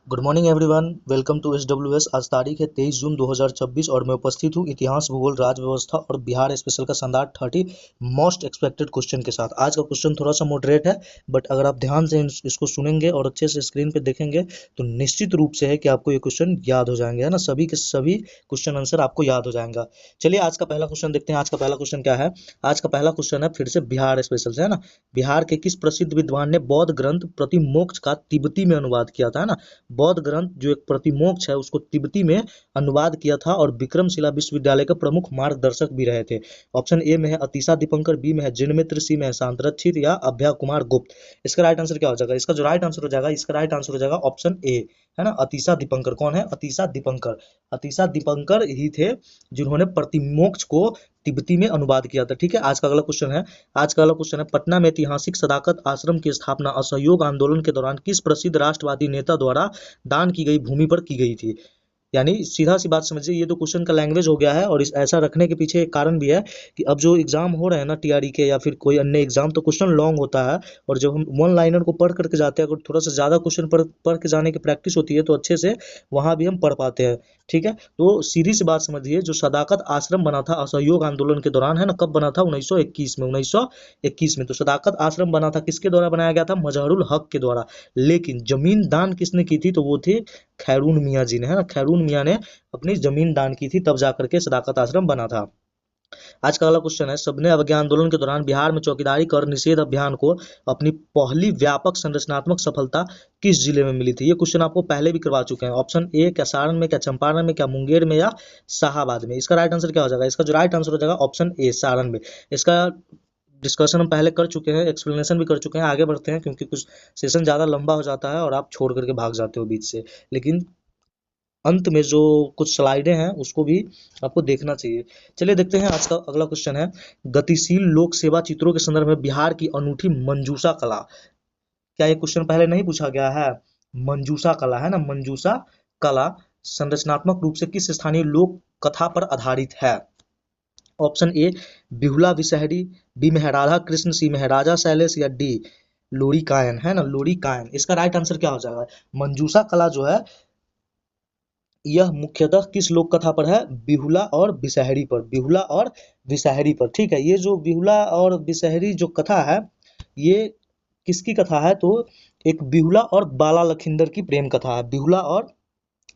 Good morning everyone, welcome to SWS. आज तारीख है 23 जून 2026 और मैं उपस्थित हूँ इतिहास, भूगोल, राज्य व्यवस्था और बिहार स्पेशल का शानदार 30 मोस्ट एक्सपेक्टेड क्वेश्चन के साथ। आज का क्वेश्चन थोड़ा सा मॉडरेट है, बट अगर आप ध्यान से इसको सुनेंगे और अच्छे से स्क्रीन पे देखेंगे तो निश्चित रूप से है कि आपको ये क्वेश्चन याद हो जाएंगे, है ना। सभी के सभी क्वेश्चन आंसर आपको याद हो जाएगा। चलिए आज का पहला क्वेश्चन देखते हैं। आज का पहला क्वेश्चन क्या है? आज का पहला क्वेश्चन है फिर से बिहार स्पेशल से, है ना। बिहार के किस प्रसिद्ध विद्वान ने बौद्ध ग्रंथ प्रतिमोक्ष का तिब्बती में अनुवाद किया था, है ना। बौद्ध ग्रंथ जो एक प्रतिमोक्ष है उसको तिब्बती में अनुवाद किया था और विक्रमशिला विश्वविद्यालय के प्रमुख मार्गदर्शक भी रहे थे। ऑप्शन ए में है अतीसा दीपंकर, बी में है जिनमित्र, सी में है शांतरक्षित या अभय कुमार गुप्त। इसका राइट आंसर क्या हो जाएगा? इसका जो राइट आंसर हो जाएगा, इसका राइट आंसर हो जाएगा ऑप्शन ए, है ना, अतीसा दीपंकर। कौन है? अतीसा दीपंकर। अतीसा दीपंकर ही थे जिन्होंने प्रतिमोक्ष को तिब्बती में अनुवाद किया था। ठीक है, आज का अगला क्वेश्चन है। आज का अगला क्वेश्चन है, पटना में ऐतिहासिक सदाकत आश्रम की स्थापना असहयोग आंदोलन के दौरान किस प्रसिद्ध राष्ट्रवादी नेता द्वारा दान की गई भूमि पर की गई थी? यानी सीधा सी बात समझिए, ये तो क्वेश्चन का लैंग्वेज हो गया है और इस ऐसा रखने के पीछे एक कारण भी है कि अब जो एग्जाम हो रहे हैं ना, टीआरई के या फिर कोई अन्य एग्जाम, तो क्वेश्चन लॉन्ग होता है और जब हम वन लाइनर को पढ़ करके जाते हैं, अगर थोड़ा सा ज़्यादा क्वेश्चन पढ़ के जाने की प्रैक्टिस होती है तो अच्छे से वहाँ भी हम पढ़ पाते हैं। ठीक है, तो सीधी सी बात समझिए, जो सदाकत आश्रम बना था असहयोग आंदोलन के दौरान, है ना, कब बना था? 1921 में। 1921 में तो सदाकत आश्रम बना था, किसके द्वारा बनाया गया था? मजहरुल हक के द्वारा। लेकिन जमीन दान किसने की थी? तो वो थे खैरून मियाँ जी ने, है ना। खैरून मियाँ ने अपनी जमीन दान की थी, तब जाकर के सदाकत आश्रम बना था। आज का अगला क्वेश्चन है, सबने अवज्ञा आंदोलन के दौरान बिहार में चौकीदारी कर निषेध अभियान को अपनी पहली व्यापक संरचनात्मक सफलता किस जिले में मिली थी? ये क्वेश्चन आपको पहले भी करवा चुके हैं। ऑप्शन ए, क्या सारण में, क्या चंपारण में, क्या मुंगेर में या शाहाबाद में? इसका राइट आंसर क्या हो जाएगा? इसका जो राइट आंसर हो जाएगा ऑप्शन ए, सारण में। इसका डिस्कशन हम पहले कर चुके हैं, एक्सप्लेनेशन भी कर चुके हैं। आगे बढ़ते हैं क्योंकि कुछ सेशन ज़्यादा लंबा हो जाता है और आप छोड़ करके भाग जाते हो बीच से, लेकिन अंत में जो कुछ स्लाइडें हैं उसको भी आपको देखना चाहिए। चलिए देखते हैं, आज का अगला क्वेश्चन है, गतिशील लोक सेवा चित्रों के संदर्भ में बिहार की अनूठी मंजूषा कला। क्या ये क्वेश्चन पहले नहीं पूछा गया है? मंजूषा कला, है ना, मंजूषा कला संरचनात्मक रूप से किस स्थानीय लोक कथा पर आधारित है? Option A, Behula Bishahari, B में है राधा कृष्ण, सी में है राजा शैलेश या डी लोरी कायन, है ना, लोरी कायन। इसका राइट आंसर क्या हो जाएगा? मंजूषा कला जो है यह मुख्यतः किस लोक कथा पर है? बिहुला और बिसहरी पर। बिहुला और बिसहरी पर। ठीक है, ये जो बिहुला और बिसहरी जो कथा है, ये किसकी कथा है? तो एक बिहुला और बाला लखिंदर की प्रेम कथा है। बिहुला और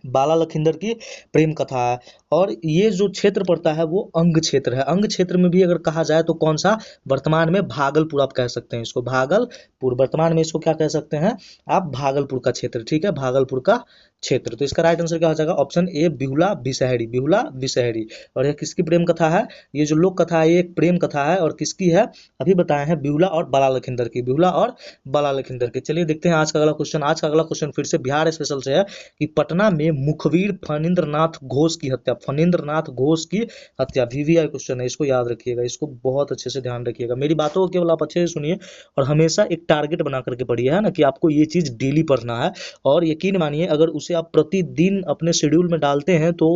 बाला लखिंदर की प्रेम कथा है और ये जो क्षेत्र पड़ता है वो अंग क्षेत्र है। अंग क्षेत्र में भी अगर कहा जाए तो कौन सा? वर्तमान में भागलपुर आप कह सकते हैं इसको, भागलपुर। वर्तमान में इसको क्या कह सकते हैं आप? भागलपुर का क्षेत्र। ठीक है, भागलपुर का क्षेत्र। तो इसका राइट आंसर क्या हो जाएगा? Option A, Bihula Bisahari. बिहुला बिसहरी। और यह किसकी प्रेम कथा है? ये जो लोक कथा है ये एक प्रेम कथा है और किसकी है? अभी बताए हैं, बिहुला और बाला लखिंदर की। बिहुला और बाला लखिंदर की। चलिए देखते हैं आज का अगला क्वेश्चन। आज का अगला क्वेश्चन फिर से बिहार स्पेशल से है कि पटना में मुखबिर फणींद्रनाथ घोष की हत्या, फणींद्रनाथ घोष की हत्या, वीवीआई क्वेश्चन है, इसको याद रखिएगा, इसको बहुत अच्छे से ध्यान रखिएगा। मेरी बातों को केवल आप अच्छे से सुनिए और हमेशा एक टारगेट बना करके पढ़िए, है ना, कि आपको ये चीज डेली पढ़ना है। और यकीन मानिए, अगर उसे आप प्रतिदिन अपने शेड्यूल में डालते हैं तो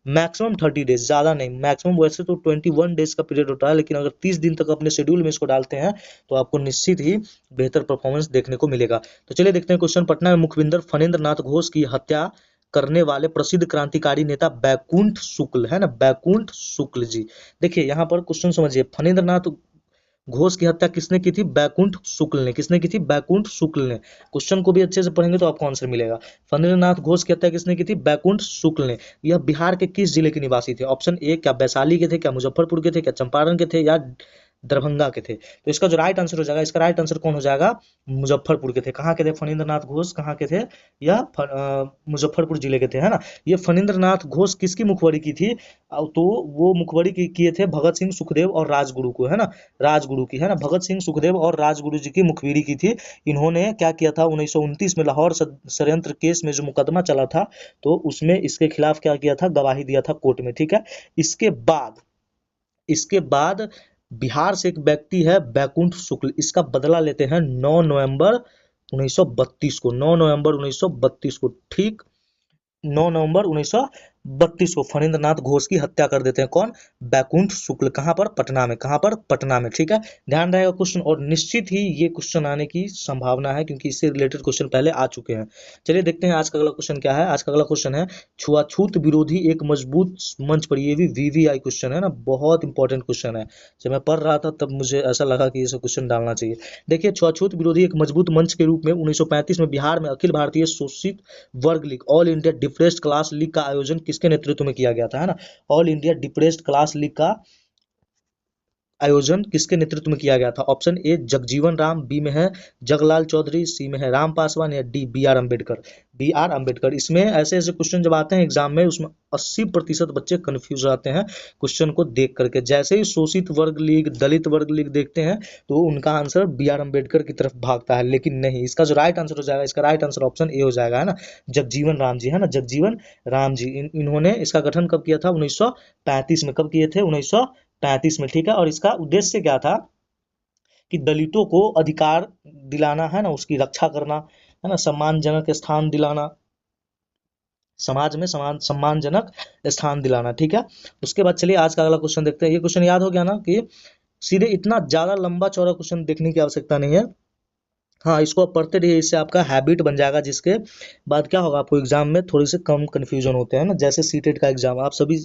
मैक्सिमम 30 डेज, ज़्यादा नहीं, मैक्सिमम वैसे तो 21 डेज का पीरियड होता है, लेकिन अगर 30 दिन तक अपने शेड्यूल में इसको डालते हैं तो आपको निश्चित ही बेहतर परफॉर्मेंस देखने को मिलेगा। तो चलिए देखते हैं क्वेश्चन। पटना में मुखबिंदर फणींद्रनाथ घोष की हत्या करने वाले प्रसिद्ध क्रांतिकारी नेता बैकुंठ शुक्ल, है ना, बैकुंठ शुक्ल जी। देखिए यहाँ पर क्वेश्चन समझिए, फणींद्रनाथ घोष की हत्या किसने की थी? बैकुंठ शुक्ल ने। किसने की थी? बैकुंठ शुक्ल ने। क्वेश्चन को भी अच्छे से पढ़ेंगे तो आपको आंसर मिलेगा। फणींद्रनाथ घोष की हत्या किसने की थी? बैकुंठ शुक्ल ने। यह बिहार के किस जिले के निवासी थे? ऑप्शन ए, क्या वैशाली के थे, क्या मुजफ्फरपुर के थे, क्या चंपारण के थे या दरभंगा के थे? तो इसका जो राइट आंसर हो जाएगा, इसका राइट आंसर कौन हो जाएगा? मुजफ्फरपुर के थे। कहाँ के थे फणींद्रनाथ घोष? कहाँ के थे? यह मुजफ्फरपुर जिले के थे, है ना। ये फणींद्रनाथ घोष किसकी मुखबरी की थी? तो वो मुखबरी किए थे भगत सिंह, सुखदेव और राजगुरु को, है ना, राजगुरु की, है ना। भगत सिंह, सुखदेव और राजगुरु जी की मुखबिरी की थी। इन्होंने क्या किया था? 1929 में लाहौर षड्यंत्र केस में जो मुकदमा चला था तो उसमें इसके खिलाफ क्या किया था? गवाही दिया था कोर्ट में। ठीक है, इसके बाद बिहार से एक व्यक्ति है बैकुंठ शुक्ल, इसका बदला लेते हैं 9 नवंबर 1932 को। 9 नवंबर 1932 को, ठीक, 9 नवंबर 32 को फणींद्र नाथ घोष की हत्या कर देते हैं। कौन? बैकुंठ शुक्ल। कहाँ पर? पटना में। कहाँ पर? पटना में। ठीक है, ध्यान रहेगा क्वेश्चन, और निश्चित ही ये क्वेश्चन आने की संभावना है क्योंकि इससे रिलेटेड क्वेश्चन पहले आ चुके हैं। चलिए देखते हैं आज का अगला क्वेश्चन क्या है। आज का अगला क्वेश्चन है छुआछूत विरोधी एक मजबूत मंच पर। ये भी वीवीआई क्वेश्चन है ना, बहुत इंपॉर्टेंट क्वेश्चन है। जब मैं पढ़ रहा था तब मुझे ऐसा लगा कि ये क्वेश्चन डालना चाहिए। देखिए, छुआछूत विरोधी एक मजबूत मंच के रूप में 1935 में बिहार में अखिल भारतीय शोषित वर्ग league, all India depressed class league का आयोजन किसके नेतृत्व में किया गया था, है ना? All India depressed class league का आयोजन किसके नेतृत्व में किया गया था? Option A Jagjivan Ram, B में है जगलाल चौधरी, सी में है राम पासवान, या D B R Ambedkar. B R Ambedkar. इसमें ऐसे ऐसे क्वेश्चन जब आते हैं एग्जाम में, उसमें 80% बच्चे कंफ्यूज रहते हैं क्वेश्चन को देख करके। जैसे ही शोषित वर्ग लीग, दलित वर्ग लीग देखते हैं तो उनका आंसर बी आर अम्बेडकर की तरफ भागता है, लेकिन नहीं। इसका जो राइट आंसर हो जाएगा, इसका राइट आंसर ऑप्शन ए हो जाएगा, है ना, जगजीवन राम जी, है ना, जगजीवन राम जी। इन्होंने इसका गठन कब किया था? 1935 में। कब किए थे? 1935 में। ठीक है, और इसका उद्देश्य क्या था कि दलितों को अधिकार दिलाना, है ना, उसकी रक्षा करना, है ना, सम्मानजनक स्थान दिलाना, समाज में सम्मानजनक स्थान दिलाना। ठीक है, उसके बाद चलिए आज का अगला क्वेश्चन देखते हैं। ये क्वेश्चन याद हो गया ना कि सीधे इतना ज्यादा लंबा चौड़ा क्वेश्चन देखने की आवश्यकता नहीं है। हाँ, इसको आप पढ़ते रहिए, इससे आपका हैबिट बन जाएगा, जिसके बाद क्या होगा, आपको एग्जाम में थोड़ी से कम कन्फ्यूजन होते हैं ना। जैसे सीटेट का एग्जाम, आप सभी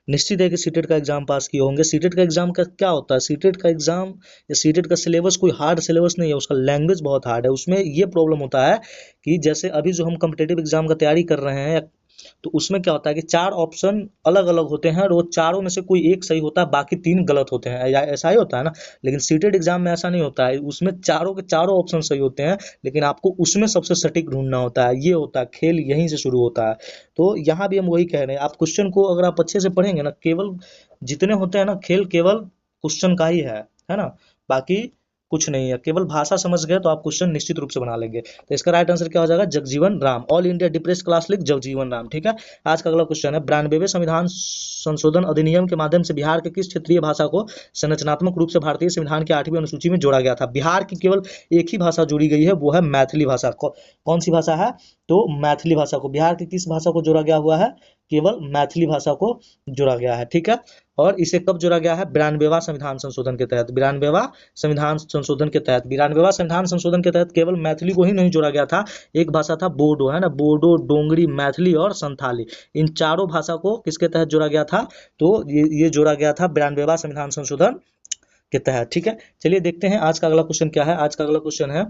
निश्चित है कि सीटेट का एग्जाम पास किए होंगे। सीटेट का एग्जाम का क्या होता है? सीटेट का एग्जाम या सीटेट का सिलेबस कोई हार्ड सिलेबस नहीं है, उसका लैंग्वेज बहुत हार्ड है। उसमें ये प्रॉब्लम होता है कि जैसे अभी जो हम कम्पिटेटिव एग्जाम का तैयारी कर रहे हैं, तो उसमें क्या होता है कि 4 ऑप्शन अलग अलग होते हैं, और वो चारों में से कोई एक सही होता है, बाकी 3 गलत होते हैं, ऐसा ही होता है ना। लेकिन सीटेट एग्जाम में ऐसा नहीं होता है, उसमें चारों के चारों ऑप्शन सही होते हैं, लेकिन आपको उसमें सबसे सटीक ढूंढना होता है। ये होता है खेल, यहीं से शुरू होता है। तो यहाँ भी हम वही कह रहे हैं, आप क्वेश्चन को अगर आप अच्छे से पढ़ेंगे ना, केवल जितने होते हैं ना खेल, केवल क्वेश्चन का ही है ना, बाकी कुछ नहीं है। केवल भाषा समझ गए तो आप क्वेश्चन निश्चित रूप से बना लेंगे। तो इसका राइट आंसर क्या हो जाएगा? Jagjivan Ram. All India depressed class league, Jagjivan Ram. ठीक है, आज का अगला क्वेश्चन है 92वें संविधान संशोधन अधिनियम के माध्यम से बिहार के किस क्षेत्रीय भाषा को संरचनात्मक रूप से भारतीय संविधान की 8वीं अनुसूची में जोड़ा गया था? बिहार की केवल एक ही भाषा जोड़ी गई है, वो है मैथिली भाषा। कौन सी भाषा है? तो मैथिली भाषा को। बिहार की किस भाषा को जोड़ा गया हुआ है? केवल मैथिली भाषा को जोड़ा गया है। ठीक है, और इसे कब जोड़ा गया है? 92वां संविधान संशोधन के तहत। 92वां संविधान संशोधन के तहत, 92वां संविधान संशोधन के तहत केवल मैथिली को ही नहीं जोड़ा गया था, एक भाषा था बोडो, है ना, बोडो, डोंगरी, मैथिली और संथाली। इन चारों भाषा को किसके तहत जोड़ा गया था? तो ये जोड़ा गया था 92वां संविधान संशोधन के तहत। ठीक है, चलिए देखते हैं आज का अगला क्वेश्चन क्या है। आज का अगला क्वेश्चन है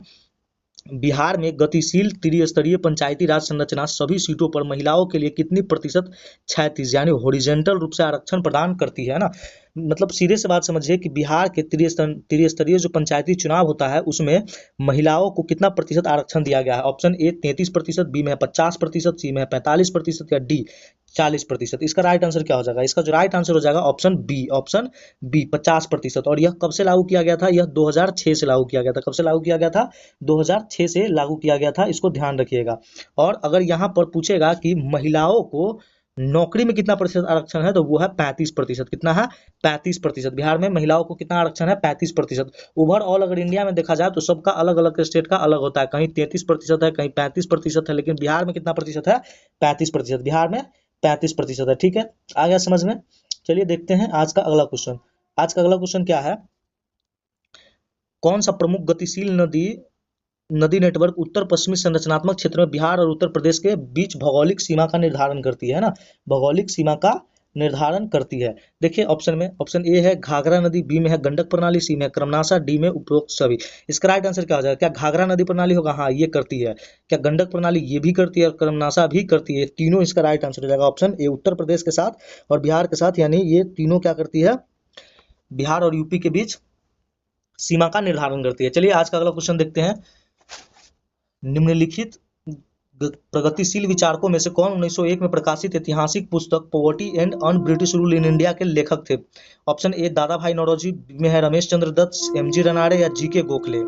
बिहार में गतिशील त्रिस्तरीय पंचायती राज संरचना सभी सीटों पर महिलाओं के लिए कितनी प्रतिशत क्षैतिज यानी हॉरिजॉन्टल रूप से आरक्षण प्रदान करती है ना? मतलब सीधे से बात समझिए कि बिहार के त्रिस्तरीय जो पंचायती चुनाव होता है, उसमें महिलाओं को कितना प्रतिशत आरक्षण दिया गया है? ऑप्शन ए 33%, बी में है 50%, सी में है 45%, या डी 40%। इसका राइट आंसर क्या हो जाएगा? इसका जो राइट आंसर हो जाएगा ऑप्शन बी 50%। और यह कब से लागू किया गया था? यह 2006 से लागू किया गया था। कब से लागू किया गया था? 2006 से लागू किया गया था, इसको ध्यान रखिएगा। और अगर यहाँ पर पूछेगा कि महिलाओं को नौकरी में कितना प्रतिशत आरक्षण है, तो वो है 35%। कितना है? 35%। बिहार में महिलाओं को कितना आरक्षण है? 35%। ओवरऑल अगर इंडिया में देखा जाए तो सबका अलग अलग स्टेट का अलग होता है, कहीं 33% है, कहीं 35% है, लेकिन बिहार में कितना प्रतिशत है? 35%। बिहार में 35% है। ठीक है, आ गया समझ में? चलिए देखते हैं आज का अगला क्वेश्चन। आज का अगला क्वेश्चन क्या है? कौन सा प्रमुख गतिशील नदी नेटवर्क उत्तर पश्चिमी संरचनात्मक क्षेत्र में बिहार और उत्तर प्रदेश के बीच भौगोलिक सीमा का निर्धारण करती है ना? भौगोलिक सीमा का निर्धारण करती है। देखिए ऑप्शन में, ऑप्शन ए है घाघरा नदी, बी में है गंडक प्रणाली, सी में है क्रमनाशा, डी में उपरोक्त सभी। इसका राइट आंसर क्या हो जाएगा? क्या घाघरा नदी प्रणाली होगा? हाँ, ये करती है। क्या गंडक प्रणाली? ये भी करती है, और क्रमनाशा भी करती है। तीनों इसका राइट आंसर हो जाएगा ऑप्शन ए, उत्तर प्रदेश के साथ और बिहार के साथ, यानी ये तीनों क्या करती है? बिहार और यूपी के बीच सीमा का निर्धारण करती है। चलिए आज का अगला क्वेश्चन देखते हैं। निम्नलिखित प्रगतिशील विचारकों में से कौन 1901 में प्रकाशित ऐतिहासिक पुस्तक poverty and un British rule in India के लेखक थे? ऑप्शन ए दादा भाई नौरोजी, में है रमेश चंद्र दत्त, एमजी रनाड़े, या जी के गोखले।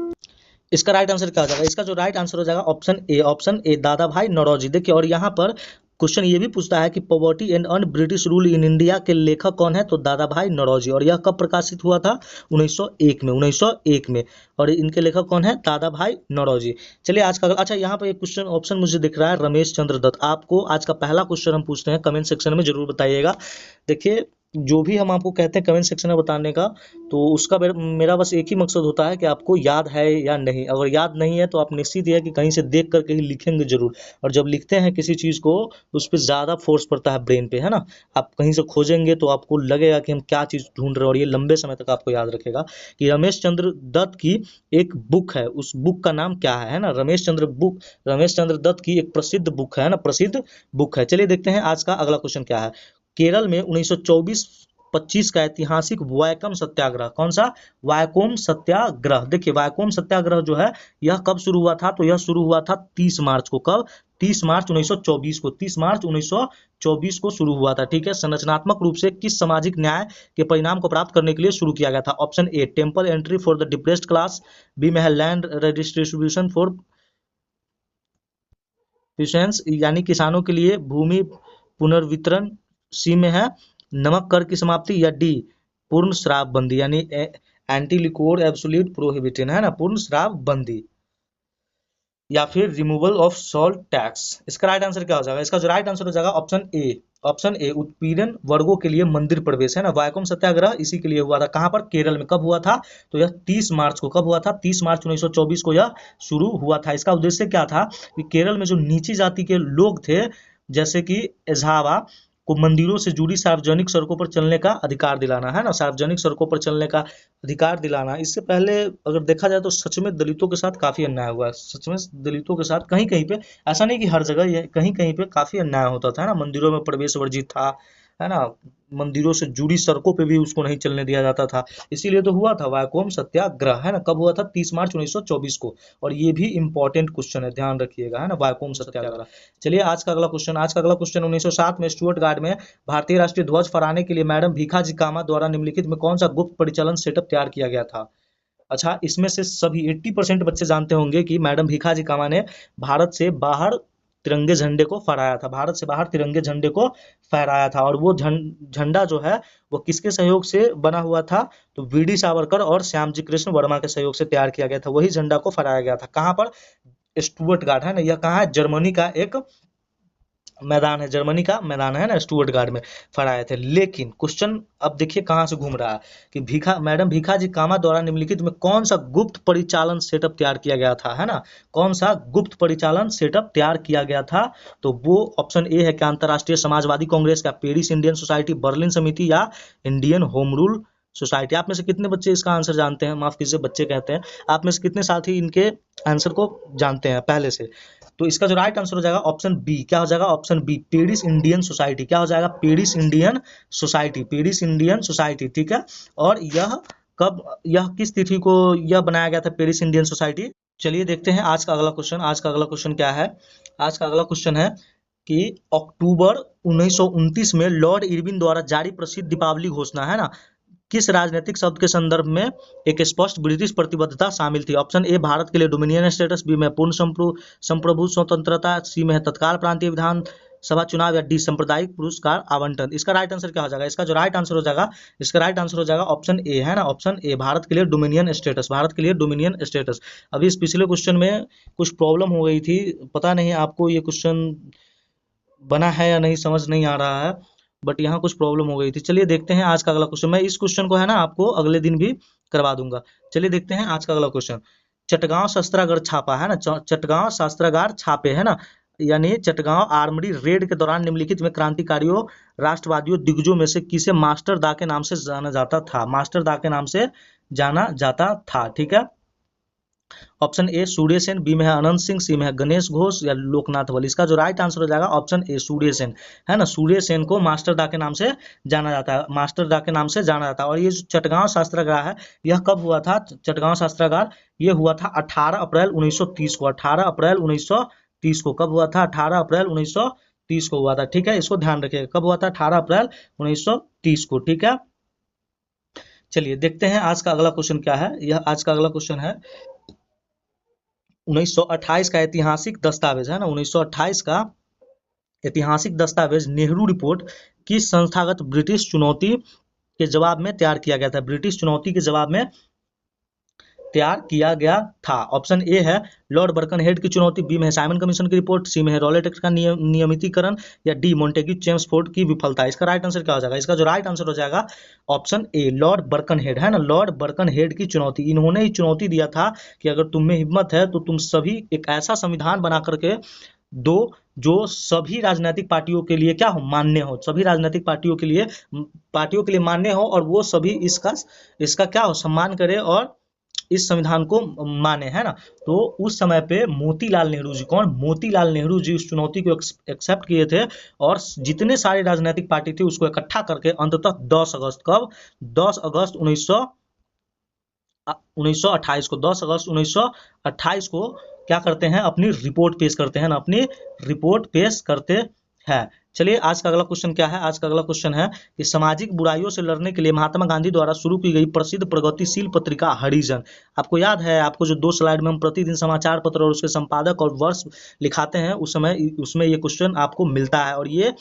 इसका राइट आंसर क्या हो जाएगा? इसका जो राइट आंसर हो जाएगा ऑप्शन ए दादा भाई नौरोजी। देखिए, और यहाँ पर क्वेश्चन ये भी पूछता है कि poverty and un British rule in India के लेखक कौन है, तो दादा भाई नौरोजी। और यह कब प्रकाशित हुआ था, 1901 में, 1901 में। और इनके लेखक कौन है, दादा भाई नौरोजी। चलिए आज का अच्छा, यहाँ पर एक क्वेश्चन ऑप्शन मुझे दिख रहा है, रमेश चंद्र दत्त। आपको आज का पहला क्वेश्चन हम पूछते हैं, कमेंट सेक्शन में जरूर बताइएगा। देखिए, जो भी हम आपको कहते हैं कमेंट सेक्शन में बताने का, तो उसका मेरा बस एक ही मकसद होता है कि आपको याद है या नहीं। अगर याद नहीं है तो आप निश्चित ही है कि कहीं से देख करके ही लिखेंगे जरूर। और जब लिखते हैं किसी चीज़ को तो उस पर ज़्यादा फोर्स पड़ता है ब्रेन पे, है ना। आप कहीं से खोजेंगे तो आपको लगेगा कि हम क्या चीज़ ढूंढ रहे हैं, और ये लंबे समय तक आपको याद रखेगा कि रमेश चंद्र दत्त की एक बुक है, उस बुक का नाम क्या है ना। रमेश चंद्र दत्त की एक प्रसिद्ध बुक है ना, प्रसिद्ध बुक है। चलिए देखते हैं आज का अगला क्वेश्चन क्या है। केरल में 1924-25 का ऐतिहासिक वैकोम सत्याग्रह, कौन सा, वैकोम सत्याग्रह। देखिए वैकोम सत्याग्रह जो है यह कब शुरू हुआ था, तो यह शुरू हुआ था 30 मार्च को। कब, 30 मार्च 1924 को, 30 मार्च 1924 को शुरू हुआ था। ठीक है, संरचनात्मक रूप से किस सामाजिक न्याय के परिणाम को प्राप्त करने के लिए शुरू किया गया था। Option A, temple entry for the depressed class. B में है लैंड रedistribution फॉर पिशेंस, यानी किसानों के लिए भूमि पुनर्वितरण। सी में है नमक कर की समाप्ति, या डी पूर्ण शराबबंदी, यानी एंटी लिक्विड एब्सोल्यूट प्रोहिबिशन, है ना, पूर्ण शराबबंदी। या फिर रिमूवल ऑफ सॉल्ट टैक्स। इसका राइट आंसर क्या हो जाएगा, इसका जो राइट आंसर हो जाएगा ऑप्शन ए। ऑप्शन ए, उत्पीड़न वर्गों के लिए मंदिर प्रवेश, है ना। वैकोम सत्याग्रह इसी के लिए हुआ था। कहां पर, केरल में। कब हुआ था, तो यह 30 मार्च को। कब हुआ था, 30 मार्च 1924 को यह शुरू हुआ था। इसका उद्देश्य क्या था कि केरल में जो नीची जाति के लोग थे, जैसे कि एझावा, को मंदिरों से जुड़ी सार्वजनिक सड़कों पर चलने का अधिकार दिलाना, है ना, सार्वजनिक सड़कों पर चलने का अधिकार दिलाना। इससे पहले अगर देखा जाए तो सच में दलितों के साथ काफी अन्याय हुआ है। सच में दलितों के साथ कहीं कहीं पे, ऐसा नहीं कि हर जगह, ये कहीं कहीं पे काफी अन्याय होता था, है ना। मंदिरों में प्रवेश वर्जित था, है ना। मंदिरों से जुड़ी सड़कों पे भी उसको नहीं चलने दिया जाता था। इसीलिए तो हुआ था वैकोम सत्याग्रह, है ना। कब हुआ था, 30 मार्च 1924 को। और ये भी इंपॉर्टेंट क्वेश्चन है, ध्यान रखिएगा, है ना, वैकोम सत्याग्रह। चलिए आज का अगला क्वेश्चन। आज का अगला क्वेश्चन, 1907 में स्टुअर्ट गार्ड में भारतीय राष्ट्रीय ध्वज फहराने के लिए मैडम भीखाजी कामा द्वारा निम्नलिखित में कौन सा गुप्त परिचालन सेटअप तैयार किया गया था। अच्छा, इसमें से सभी 80% बच्चे जानते होंगे कि मैडम भीखाजी कामा ने भारत से बाहर तिरंगे झंडे को फहराया था। भारत से बाहर तिरंगे झंडे को फहराया था। और वो झंडा जो है वो किसके सहयोग से बना हुआ था, तो वीडी सावरकर और श्यामजी कृष्ण वर्मा के सहयोग से तैयार किया गया था। वही झंडा को फहराया गया था। कहाँ पर, स्टुअर्ट गार्ड, है ना। यह कहाँ है, जर्मनी का एक मैदान है, जर्मनी का मैदान है ना, स्टुअर्ट गार्ड में फहराए थे। लेकिन क्वेश्चन अब देखिए कहाँ से घूम रहा है कि मैडम भीखाजी कामा द्वारा निम्नलिखित में कौन सा गुप्त परिचालन सेटअप तैयार किया गया था, है ना। कौन सा गुप्त परिचालन सेटअप तैयार किया गया था, तो वो ऑप्शन ए है कि अंतरराष्ट्रीय समाजवादी कांग्रेस का, पेरिस इंडियन सोसाइटी, बर्लिन समिति, या इंडियन होम रूल सोसाइटी। आप में से कितने बच्चे इसका आंसर जानते हैं, माफ कीजिए बच्चे कहते हैं, आप में से कितने साथी इनके आंसर को जानते हैं पहले से। तो इसका जो राइट आंसर हो जाएगा ऑप्शन बी। क्या हो जाएगा, option B, Paris Indian society. क्या हो जाएगा, Paris Indian society, Paris Indian society. ठीक है, और यह किस तिथि को यह बनाया गया था, पेरिस इंडियन सोसाइटी। चलिए देखते हैं आज का अगला क्वेश्चन। आज का अगला क्वेश्चन क्या है, आज का अगला क्वेश्चन है कि अक्टूबर 1929 में लॉर्ड इरविन द्वारा जारी प्रसिद्ध दीपावली घोषणा, है ना, किस राजनीतिक शब्द के संदर्भ में एक स्पष्ट ब्रिटिश प्रतिबद्धता शामिल थी। ऑप्शन ए, भारत के लिए डोमिनियन स्टेटस। बी में पूर्ण संप्रभु स्वतंत्रता। सी में है तत्काल प्रांतीय विधान सभा चुनाव, या डी सांप्रदायिक पुरस्कार आवंटन। इसका राइट आंसर क्या हो जाएगा, इसका जो राइट आंसर हो जाएगा, इसका राइट आंसर हो जाएगा ऑप्शन ए, है ना, ऑप्शन ए, भारत के लिए डोमिनियन स्टेटस, भारत के लिए डोमिनियन स्टेटस। अभी इस पिछले क्वेश्चन में कुछ प्रॉब्लम हो गई थी, पता नहीं आपको ये क्वेश्चन बना है या नहीं, समझ नहीं आ रहा है, बट यहाँ कुछ प्रॉब्लम हो गई थी। चलिए देखते हैं आज का अगला क्वेश्चन। मैं इस क्वेश्चन को है ना आपको अगले दिन भी करवा दूंगा। चलिए देखते हैं आज का अगला क्वेश्चन। चटगांव शस्त्रागार छापा, है ना, चटगांव शस्त्रागार छापे, है ना, यानी चटगांव आर्मरी रेड के दौरान निम्नलिखित में क्रांतिकारियों, राष्ट्रवादियों, दिग्गजों में से किसे मास्टर दा के नाम से जाना जाता था, मास्टर दा के नाम से जाना जाता था। ठीक है, option A Surya Sen, B में है अनंत सिंह, सी में है गणेश घोष, या लोकनाथ वली। इसका जो राइट आंसर हो जाएगा ऑप्शन ए, सूर्य सेन, है ना। सूर्य सेन को मास्टर दा के नाम से जाना जाता है, मास्टर दा के नाम से जाना जाता है। और ये जो चटगांव शस्त्रागार है यह कब हुआ था, चटगांव शस्त्रागार ये हुआ था 18 अप्रैल 1930 को। 18 अप्रैल 1930 को कब हुआ था, 18 अप्रैल 1930 को हुआ था। ठीक है, इसको ध्यान रखिएगा, कब हुआ था, 18 अप्रैल 1930 को। ठीक है, चलिए देखते हैं आज का अगला क्वेश्चन क्या है। यह आज का अगला क्वेश्चन है 1928 का ऐतिहासिक दस्तावेज, है ना, 1928 का ऐतिहासिक दस्तावेज नेहरू रिपोर्ट किस संस्थागत ब्रिटिश चुनौती के जवाब में तैयार किया गया था? ब्रिटिश चुनौती के जवाब में तैयार किया गया था। ऑप्शन ए है लॉर्ड बर्कनहेड की चुनौती, बी में है साइमन कमीशन की रिपोर्ट, सी में है रॉलेट एक्ट का नियमितीकरण, या डी मोंटेग्यू चेम्सफोर्ड की विफलता। इसका राइट आंसर क्या हो जाएगा? इसका जो राइट आंसर हो जाएगा ऑप्शन ए लॉर्ड बर्कनहेड, है ना, लॉर्ड बर्कनहेड की चुनौती। इन्होंने ही चुनौती दिया था कि अगर तुम में हिम्मत है तो तुम सभी एक ऐसा संविधान बना करके दो जो सभी राजनीतिक पार्टियों के लिए क्या हो, मान्य हो, सभी राजनीतिक पार्टियों के लिए मान्य हो, और वो सभी इसका क्या हो, सम्मान करे और इस संविधान को माने, है ना। तो उस समय पे मोतीलाल नेहरू जी, कौन? मोतीलाल नेहरू जी उस चुनौती को एक्सेप्ट किए थे, और जितने सारे राजनीतिक पार्टी थे उसको इकट्ठा करके अंततः 10 अगस्त, कब? 10 अगस्त 1928 को, 10 अगस्त 1928 को क्या करते हैं, अपनी रिपोर्ट पेश करते हैं ना, अपनी रिपोर्ट पेश करते हैं। चलिए आज का अगला क्वेश्चन क्या है? आज का अगला क्वेश्चन है कि सामाजिक बुराइयों से लड़ने के लिए महात्मा गांधी द्वारा शुरू की गई प्रसिद्ध प्रगतिशील पत्रिका हरिजन। आपको याद है, आपको जो 2 स्लाइड में हम प्रतिदिन समाचार पत्र और उसके संपादक और वर्ष लिखाते हैं, उस समय उसमें ये क्वेश्चन आपको मिलता है, और ये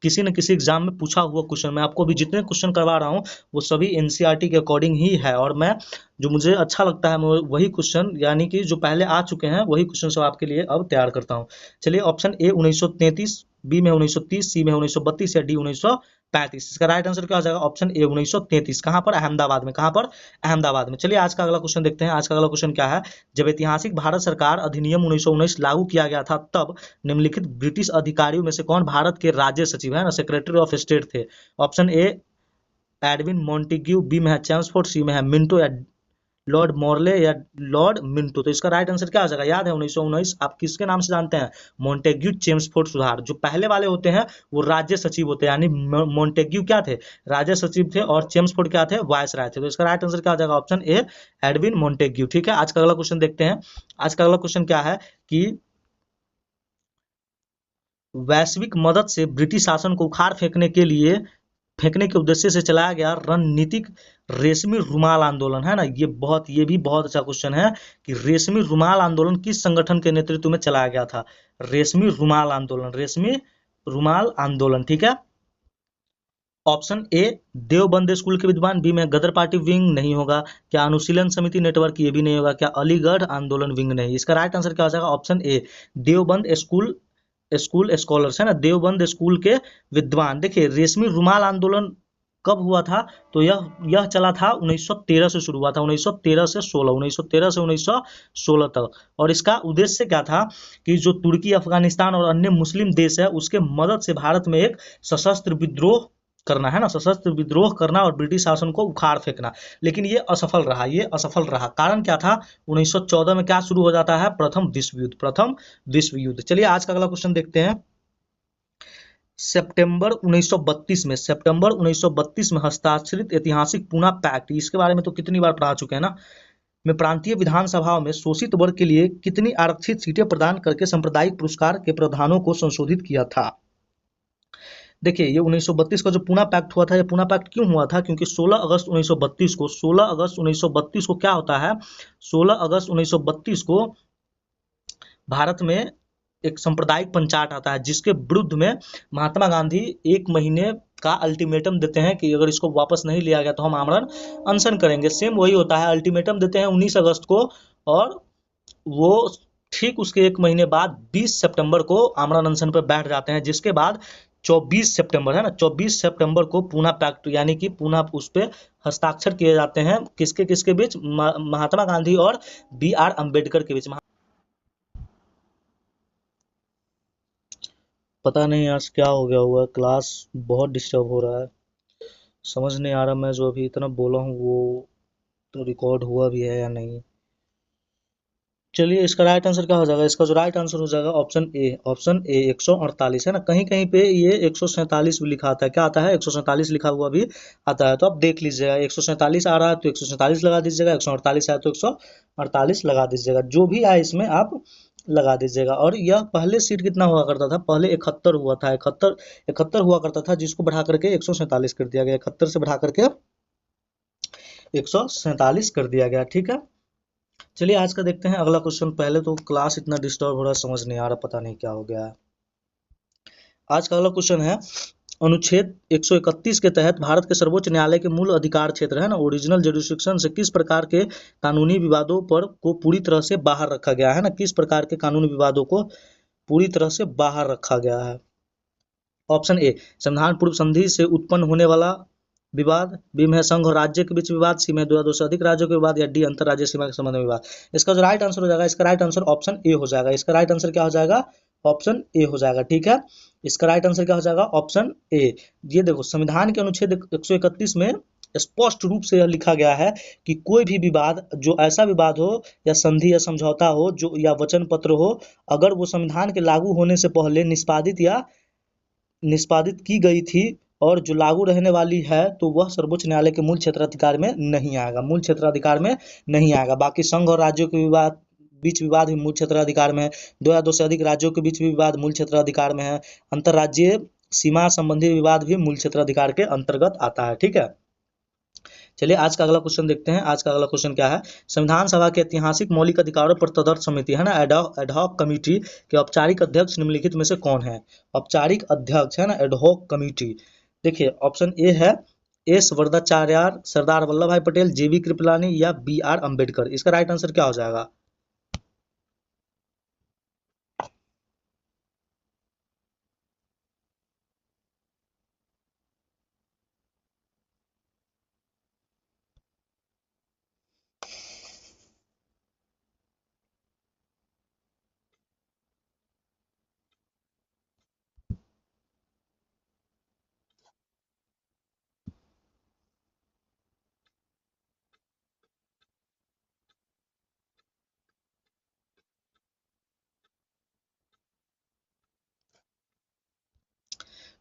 किसी न किसी एग्जाम में पूछा हुआ क्वेश्चन। मैं आपको भी जितने क्वेश्चन करवा रहा हूँ वो सभी एनसीईआरटी के अकॉर्डिंग ही है, और मैं जो मुझे अच्छा लगता है मैं वही क्वेश्चन, यानी कि जो पहले आ चुके हैं वही क्वेश्चन सब आपके लिए अब तैयार करता हूँ। चलिए ऑप्शन ए 1933, बी में 1930, सी में 1932, या डी 1935। इसका राइट आंसर क्या हो जाएगा? ऑप्शन ए 1933। कहाँ पर? अहमदाबाद में। कहाँ पर? अहमदाबाद में। चलिए आज का अगला क्वेश्चन देखते हैं। आज का अगला क्वेश्चन क्या है? जब ऐतिहासिक भारत सरकार अधिनियम 1919 लागू किया गया था, तब निम्नलिखित ब्रिटिश अधिकारियों में से कौन भारत के राज्य सचिव, है ना, सेक्रेटरी ऑफ स्टेट थे? Option A Edwin Montagu, B में है चेम्सफोर्ड, सी में है मिंटो, या लॉर्ड मॉर्ले, या लॉर्ड मिंटो। तो इसका राइट आंसर क्या हो जाएगा? याद है 1919 आप किसके नाम से जानते हैं? मॉन्टेग्यू चेम्सफोर्ड सुधार। जो पहले वाले होते हैं वो राज्य सचिव होते हैं, यानी मॉन्टेग्यू क्या थे? राज्य सचिव थे, और चेम्सफोर्ड क्या थे? वायसराय थे। तो इसका राइट आंसर क्या हो जाएगा? Option A Edwin Montagu. ठीक है, आज का अगला क्वेश्चन देखते हैं। आज का अगला क्वेश्चन क्या है कि वैश्विक मदद से ब्रिटिश शासन को उखाड़ फेंकने के उद्देश्य से चलाया गया रणनीतिक रेशमी रुमाल आंदोलन, है ना, ये भी बहुत अच्छा क्वेश्चन है कि रेशमी रुमाल आंदोलन किस संगठन के नेतृत्व में चलाया गया था? रेशमी रुमाल आंदोलन। ठीक है, ऑप्शन ए देवबंद स्कूल के विद्वान, बी में गदर पार्टी विंग, नहीं होगा, क्या अनुशीलन समिति नेटवर्क, ये भी नहीं होगा, क्या अलीगढ़ आंदोलन विंग, नहीं। इसका राइट आंसर क्या हो जाएगा? ऑप्शन ए देवबंद स्कूल स्कॉलर्स, है ना, देवबंद स्कूल के विद्वान। देखिए रेशमी रुमाल आंदोलन कब हुआ था? तो यह चला था 1913 से शुरू हुआ था, 1913 से 1916 तक। और इसका उद्देश्य क्या था कि जो तुर्की, अफगानिस्तान और अन्य मुस्लिम देश है उसके मदद से भारत में एक सशस्त्र विद्रोह करना, है ना, सशस्त्र विद्रोह करना और ब्रिटिश शासन को उखाड़ फेंकना। लेकिन ये असफल रहा। कारण क्या था? 1914 में क्या शुरू हो जाता है? प्रथम विश्व युद्ध। चलिए आज का अगला क्वेश्चन देखते हैं। सितंबर 1932 में हस्ताक्षरित ऐतिहासिक पूना पैक्ट, इसके बारे में तो कितनी बार पढ़ा चुके हैं ना, में प्रांतीय विधानसभाओं में शोषित वर्ग के लिए कितनी आरक्षित सीटें प्रदान करके सांप्रदायिक पुरस्कार के प्रावधानों को संशोधित किया था? देखिए ये 1932 का जो पूना पैक्ट हुआ था, ये पूना पैक्ट क्यों हुआ था? क्योंकि 16 अगस्त 1932 को क्या होता है? 16 अगस्त 1932 को भारत में एक सांप्रदायिक पंचायत आता है, जिसके विरुद्ध में महात्मा गांधी 1 महीने का अल्टीमेटम देते हैं कि अगर इसको वापस नहीं लिया गया तो हम आमरण अनशन करेंगे। सेम वही होता है, अल्टीमेटम देते हैं 19 अगस्त को, और वो ठीक उसके 1 महीने बाद 20 सितंबर को आमरण अनशन पर बैठ जाते हैं, जिसके बाद 24 सितंबर, है ना, 24 सितंबर को पूना पैक्ट यानी कि पूना उस पर हस्ताक्षर किए जाते हैं। किसके बीच? महात्मा गांधी और BR अम्बेडकर के बीच। पता नहीं आज क्या हो गया हुआ, क्लास बहुत डिस्टर्ब हो रहा है, समझ नहीं आ रहा मैं जो अभी इतना बोला हूँ वो तो रिकॉर्ड हुआ भी है या नहीं। चलिए इसका राइट आंसर क्या हो जाएगा? इसका जो राइट आंसर हो जाएगा ऑप्शन ए 148, है ना। कहीं कहीं पे ये 147 भी लिखा आता है, क्या आता है? 147 लिखा हुआ भी आता है, तो आप देख लीजिएगा 147 आ रहा है तो 147 लगा दीजिएगा, 148 आया तो 148 लगा दीजिएगा, जो भी आए इसमें आप लगा दीजिएगा। और यह पहले सीट कितना हुआ करता था? पहले 71 हुआ था, 71 हुआ करता था, जिसको बढ़ा करके 147 कर दिया गया, 71 से बढ़ा करके 147 कर दिया गया। ठीक है, चलिए आज का देखते हैं अगला क्वेश्चन। पहले तो क्लास इतना डिस्टर्ब हो रहा है, समझ नहीं आ रहा, पता नहीं क्या हो गया है। आज का अगला क्वेश्चन है, अनुच्छेद 131 के तहत भारत के सर्वोच्च न्यायालय के मूल अधिकार क्षेत्र है ना, ओरिजिनल जुरिस्डिक्शन से किस प्रकार के कानूनी विवादों पर को पूरी तरह से बाहर रखा गया है ना, किस प्रकार के कानूनी विवादों को पूरी तरह से बाहर रखा गया है। ऑप्शन ए, संविधान पूर्व संधि से उत्पन्न होने वाला विवाद, बी में है संघ और राज्य के बीच विवाद, सी में दो से अधिक राज्यों के विवाद, या डी अंतरराज्यीय सीमा के संबंध में विवाद। इसका जो राइट आंसर हो जाएगा, इसका राइट आंसर ऑप्शन ए हो जाएगा। इसका राइट आंसर क्या हो जाएगा, ऑप्शन ए हो जाएगा। ठीक है, इसका राइट आंसर क्या हो जाएगा, ऑप्शन ए। ये देखो, संविधान के अनुच्छेद 131 में स्पष्ट रूप से यह लिखा गया है कि कोई भी विवाद, जो ऐसा विवाद हो या संधि या समझौता हो, जो या वचन पत्र हो, अगर वो संविधान के लागू होने से पहले निष्पादित की गई थी और जो लागू रहने वाली है, तो वह सर्वोच्च न्यायालय के मूल क्षेत्राधिकार में नहीं आएगा, मूल क्षेत्राधिकार में नहीं आएगा। बाकी संघ और राज्यों के बीच विवाद भी मूल क्षेत्राधिकार में है, दो या दो से अधिक राज्यों के बीच भी विवाद मूल क्षेत्राधिकार में है, अंतर्राज्यीय सीमा संबंधी विवाद भी मूल क्षेत्राधिकार के अंतर्गत आता है। ठीक है, चलिए आज का अगला क्वेश्चन देखते हैं। आज का अगला क्वेश्चन क्या है, संविधान सभा के ऐतिहासिक मौलिक अधिकारों पर तदर्थ समिति है ना, एडहॉक कमेटी के औपचारिक अध्यक्ष निम्नलिखित में से कौन है। औपचारिक अध्यक्ष है ना, एडहॉक कमेटी। देखिए, ऑप्शन ए है एस वरदाचार्य, सरदार वल्लभ भाई पटेल, जेबी कृपलानी, या बी आर अम्बेडकर। इसका राइट आंसर क्या हो जाएगा।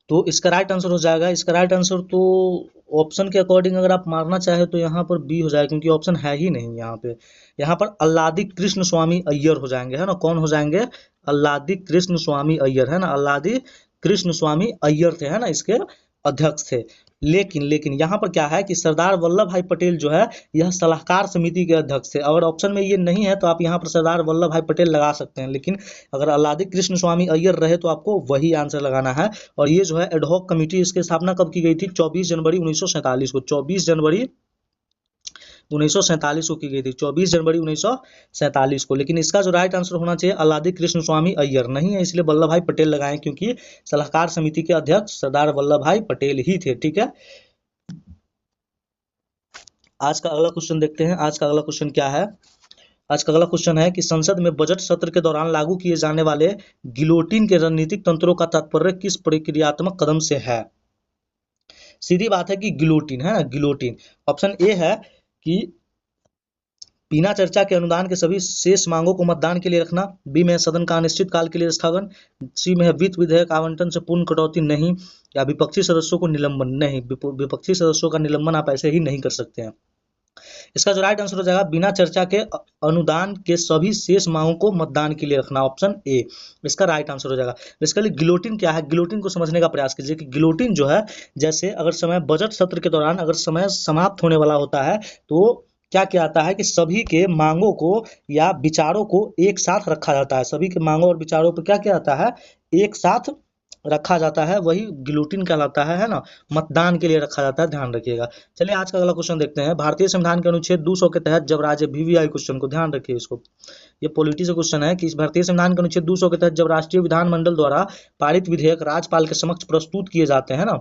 तो इसका राइट आंसर हो जाएगा, इसका राइट आंसर तो ऑप्शन के अकॉर्डिंग अगर आप मारना चाहे तो यहाँ पर बी हो जाएगा, क्योंकि ऑप्शन है ही नहीं यहाँ पे। यहाँ पर अल्लादी कृष्ण स्वामी अय्यर हो जाएंगे, है ना। कौन हो जाएंगे, अल्लादी कृष्ण स्वामी अय्यर, है ना, अल्लादी कृष्ण स्वामी अय्यर थे, है ना, इसके अध्यक्ष थे। लेकिन यहाँ पर क्या है कि सरदार वल्लभ भाई पटेल जो है, यह सलाहकार समिति के अध्यक्ष थे। अगर ऑप्शन में ये नहीं है तो आप यहाँ पर सरदार वल्लभ भाई पटेल लगा सकते हैं, लेकिन अगर अल्लादी कृष्ण स्वामी अय्यर रहे तो आपको वही आंसर लगाना है। और ये जो है एडहॉक कमेटी, इसकी स्थापना कब की गई थी, 24 जनवरी 1947 को, 24 जनवरी 1947 को की गई थी, 24 जनवरी 1947 को। लेकिन इसका जो राइट आंसर होना चाहिए अल्लादी कृष्ण स्वामी अय्यर, नहीं है, इसलिए वल्लभ भाई पटेल लगाएं, क्योंकि सलाहकार समिति के अध्यक्ष सरदार वल्लभ भाई पटेल ही थे। ठीक है, आज का अगला क्वेश्चन देखते हैं। आज का अगला क्वेश्चन क्या है, आज का अगला क्वेश्चन है कि संसद में बजट सत्र के दौरान लागू किए जाने वाले गिलोटिन के रणनीतिक तंत्रों का तात्पर्य किस प्रक्रियात्मक कदम से है। सीधी बात है कि गिलोटिन, है ना, गिलोटिन। ऑप्शन ए है कि बिना चर्चा के अनुदान के सभी शेष मांगों को मतदान के लिए रखना, बी में सदन का अनिश्चित काल के लिए स्थगन, सी में है वित्त विधेयक आवंटन से पूर्ण कटौती नहीं, या विपक्षी सदस्यों को निलंबन नहीं। विपक्षी सदस्यों का निलंबन आप ऐसे ही नहीं कर सकते हैं। इसका जो राइट आंसर हो जाएगा, बिना चर्चा के अनुदान के सभी शेष मांगों को मतदान के लिए रखना, ऑप्शन ए इसका राइट आंसर हो जाएगा। बेसिकली गिलोटिन क्या है, गिलोटिन को समझने का प्रयास कीजिए कि गिलोटिन जो है, जैसे अगर समय बजट सत्र के दौरान अगर समय समाप्त होने वाला होता है, तो क्या क्या आता है कि सभी के मांगों को या विचारों को एक साथ रखा जाता है, सभी के मांगों और विचारों पर क्या क्या आता है, एक साथ रखा जाता है, वही गिलोटिन कहलाता है ना, मतदान के लिए रखा जाता है, ध्यान रखिएगा। चलिए आज का अगला क्वेश्चन देखते हैं। भारतीय संविधान के अनुच्छेद 200 के तहत जब राज्य वीवीआई, क्वेश्चन को ध्यान रखिए, इसको, ये पॉलिटी से क्वेश्चन है कि इस भारतीय संविधान के अनुच्छेद 200 के तहत जब राष्ट्रीय विधानमंडल द्वारा पारित विधेयक राज्यपाल के समक्ष प्रस्तुत किए जाते हैं ना,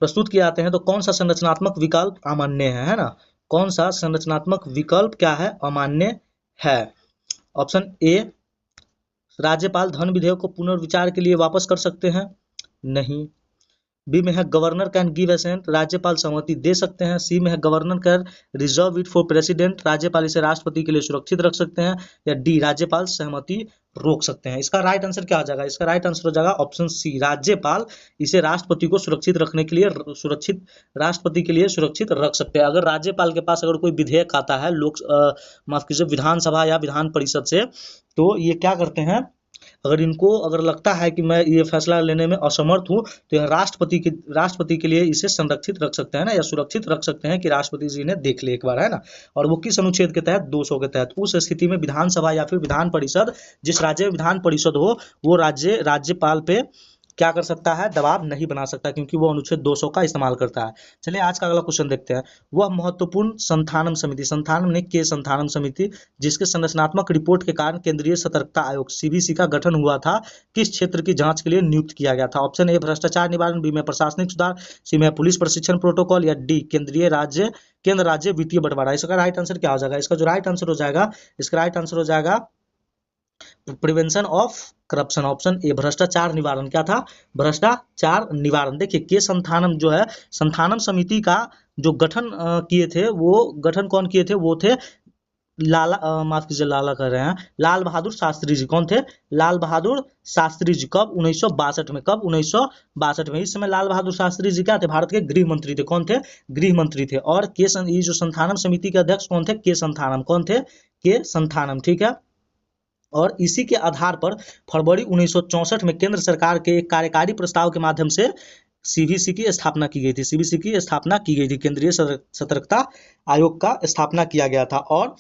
प्रस्तुत किए जाते हैं, तो कौन सा संरचनात्मक विकल्प अमान्य है ना, कौन सा संरचनात्मक विकल्प क्या है, अमान्य है। ऑप्शन ए, राज्यपाल धन विधेयक को पुनर्विचार के लिए वापस कर सकते हैं, नहीं। बी में है गवर्नर कैन गिव असेंट, राज्यपाल सहमति दे सकते हैं। सी में है governor can reserve it for president, राज्यपाल इसे राष्ट्रपति के लिए सुरक्षित रख सकते हैं। या डी, राज्यपाल सहमति रोक सकते हैं। इसका राइट आंसर क्या हो जाएगा, इसका राइट आंसर हो जाएगा ऑप्शन सी, राज्यपाल इसे राष्ट्रपति को सुरक्षित रखने के लिए राष्ट्रपति के लिए सुरक्षित रख सकते हैं। अगर राज्यपाल के पास अगर कोई विधेयक आता है माफ कीजिए विधानसभा या विधान परिषद से, तो ये क्या करते हैं, अगर इनको अगर लगता है कि मैं ये फैसला लेने में असमर्थ हूँ, तो यह राष्ट्रपति के लिए इसे संरक्षित रख सकते हैं ना, या सुरक्षित रख सकते हैं कि राष्ट्रपति जी ने देख ले एक बार, है ना। और वो किस अनुच्छेद के तहत? 200 के तहत। उस स्थिति में विधानसभा या फिर विधान परिषद, जिस राज्य में विधान परिषद हो, वो राज्यपाल पे क्या कर सकता है? दबाव नहीं बना सकता, क्योंकि वो अनुच्छेद 200 का इस्तेमाल करता है। चलिए आज का अगला क्वेश्चन देखते हैं। वह महत्वपूर्ण संथानम समिति, संथानम ने के संथानम समिति, जिसके संरचनात्मक रिपोर्ट के कारण केंद्रीय सतर्कता आयोग सीबीसी का गठन हुआ था, किस क्षेत्र की जांच के लिए नियुक्त किया गया था? ऑप्शन ए भ्रष्टाचार निवारण, बी में प्रशासनिक सुधार, सी में पुलिस प्रशिक्षण प्रोटोकॉल, या डी केंद्र राज्य वित्तीय बंटवारा। इसका राइट आंसर क्या हो जाएगा? इसका जो राइट आंसर हो जाएगा, इसका राइट आंसर हो जाएगा prevention of corruption, option A भ्रष्टाचार निवारण। क्या था? भ्रष्टाचार निवारण। देखिए के संथानम जो है, संथानम समिति का जो गठन किए थे, वो गठन कौन किए थे? वो थे माफ कीजिए, लाला कर रहे हैं, लाल बहादुर शास्त्री जी। कौन थे? लाल बहादुर शास्त्री जी। कब? 1962 में। कब? 1962 में। इस समय लाल बहादुर शास्त्री जी क्या थे? भारत के गृह मंत्री थे। कौन थे? गृह मंत्री थे। और ये जो संथानम समिति के अध्यक्ष कौन थे? के संथानम। कौन थे? के संथानम। ठीक है। और इसी के आधार पर फरवरी 1964 में केंद्र सरकार के एक कार्यकारी प्रस्ताव के माध्यम से सीबीसी की स्थापना की गई थी। सीबीसी की स्थापना की गई थी, केंद्रीय सतर्कता आयोग का स्थापना किया गया था। और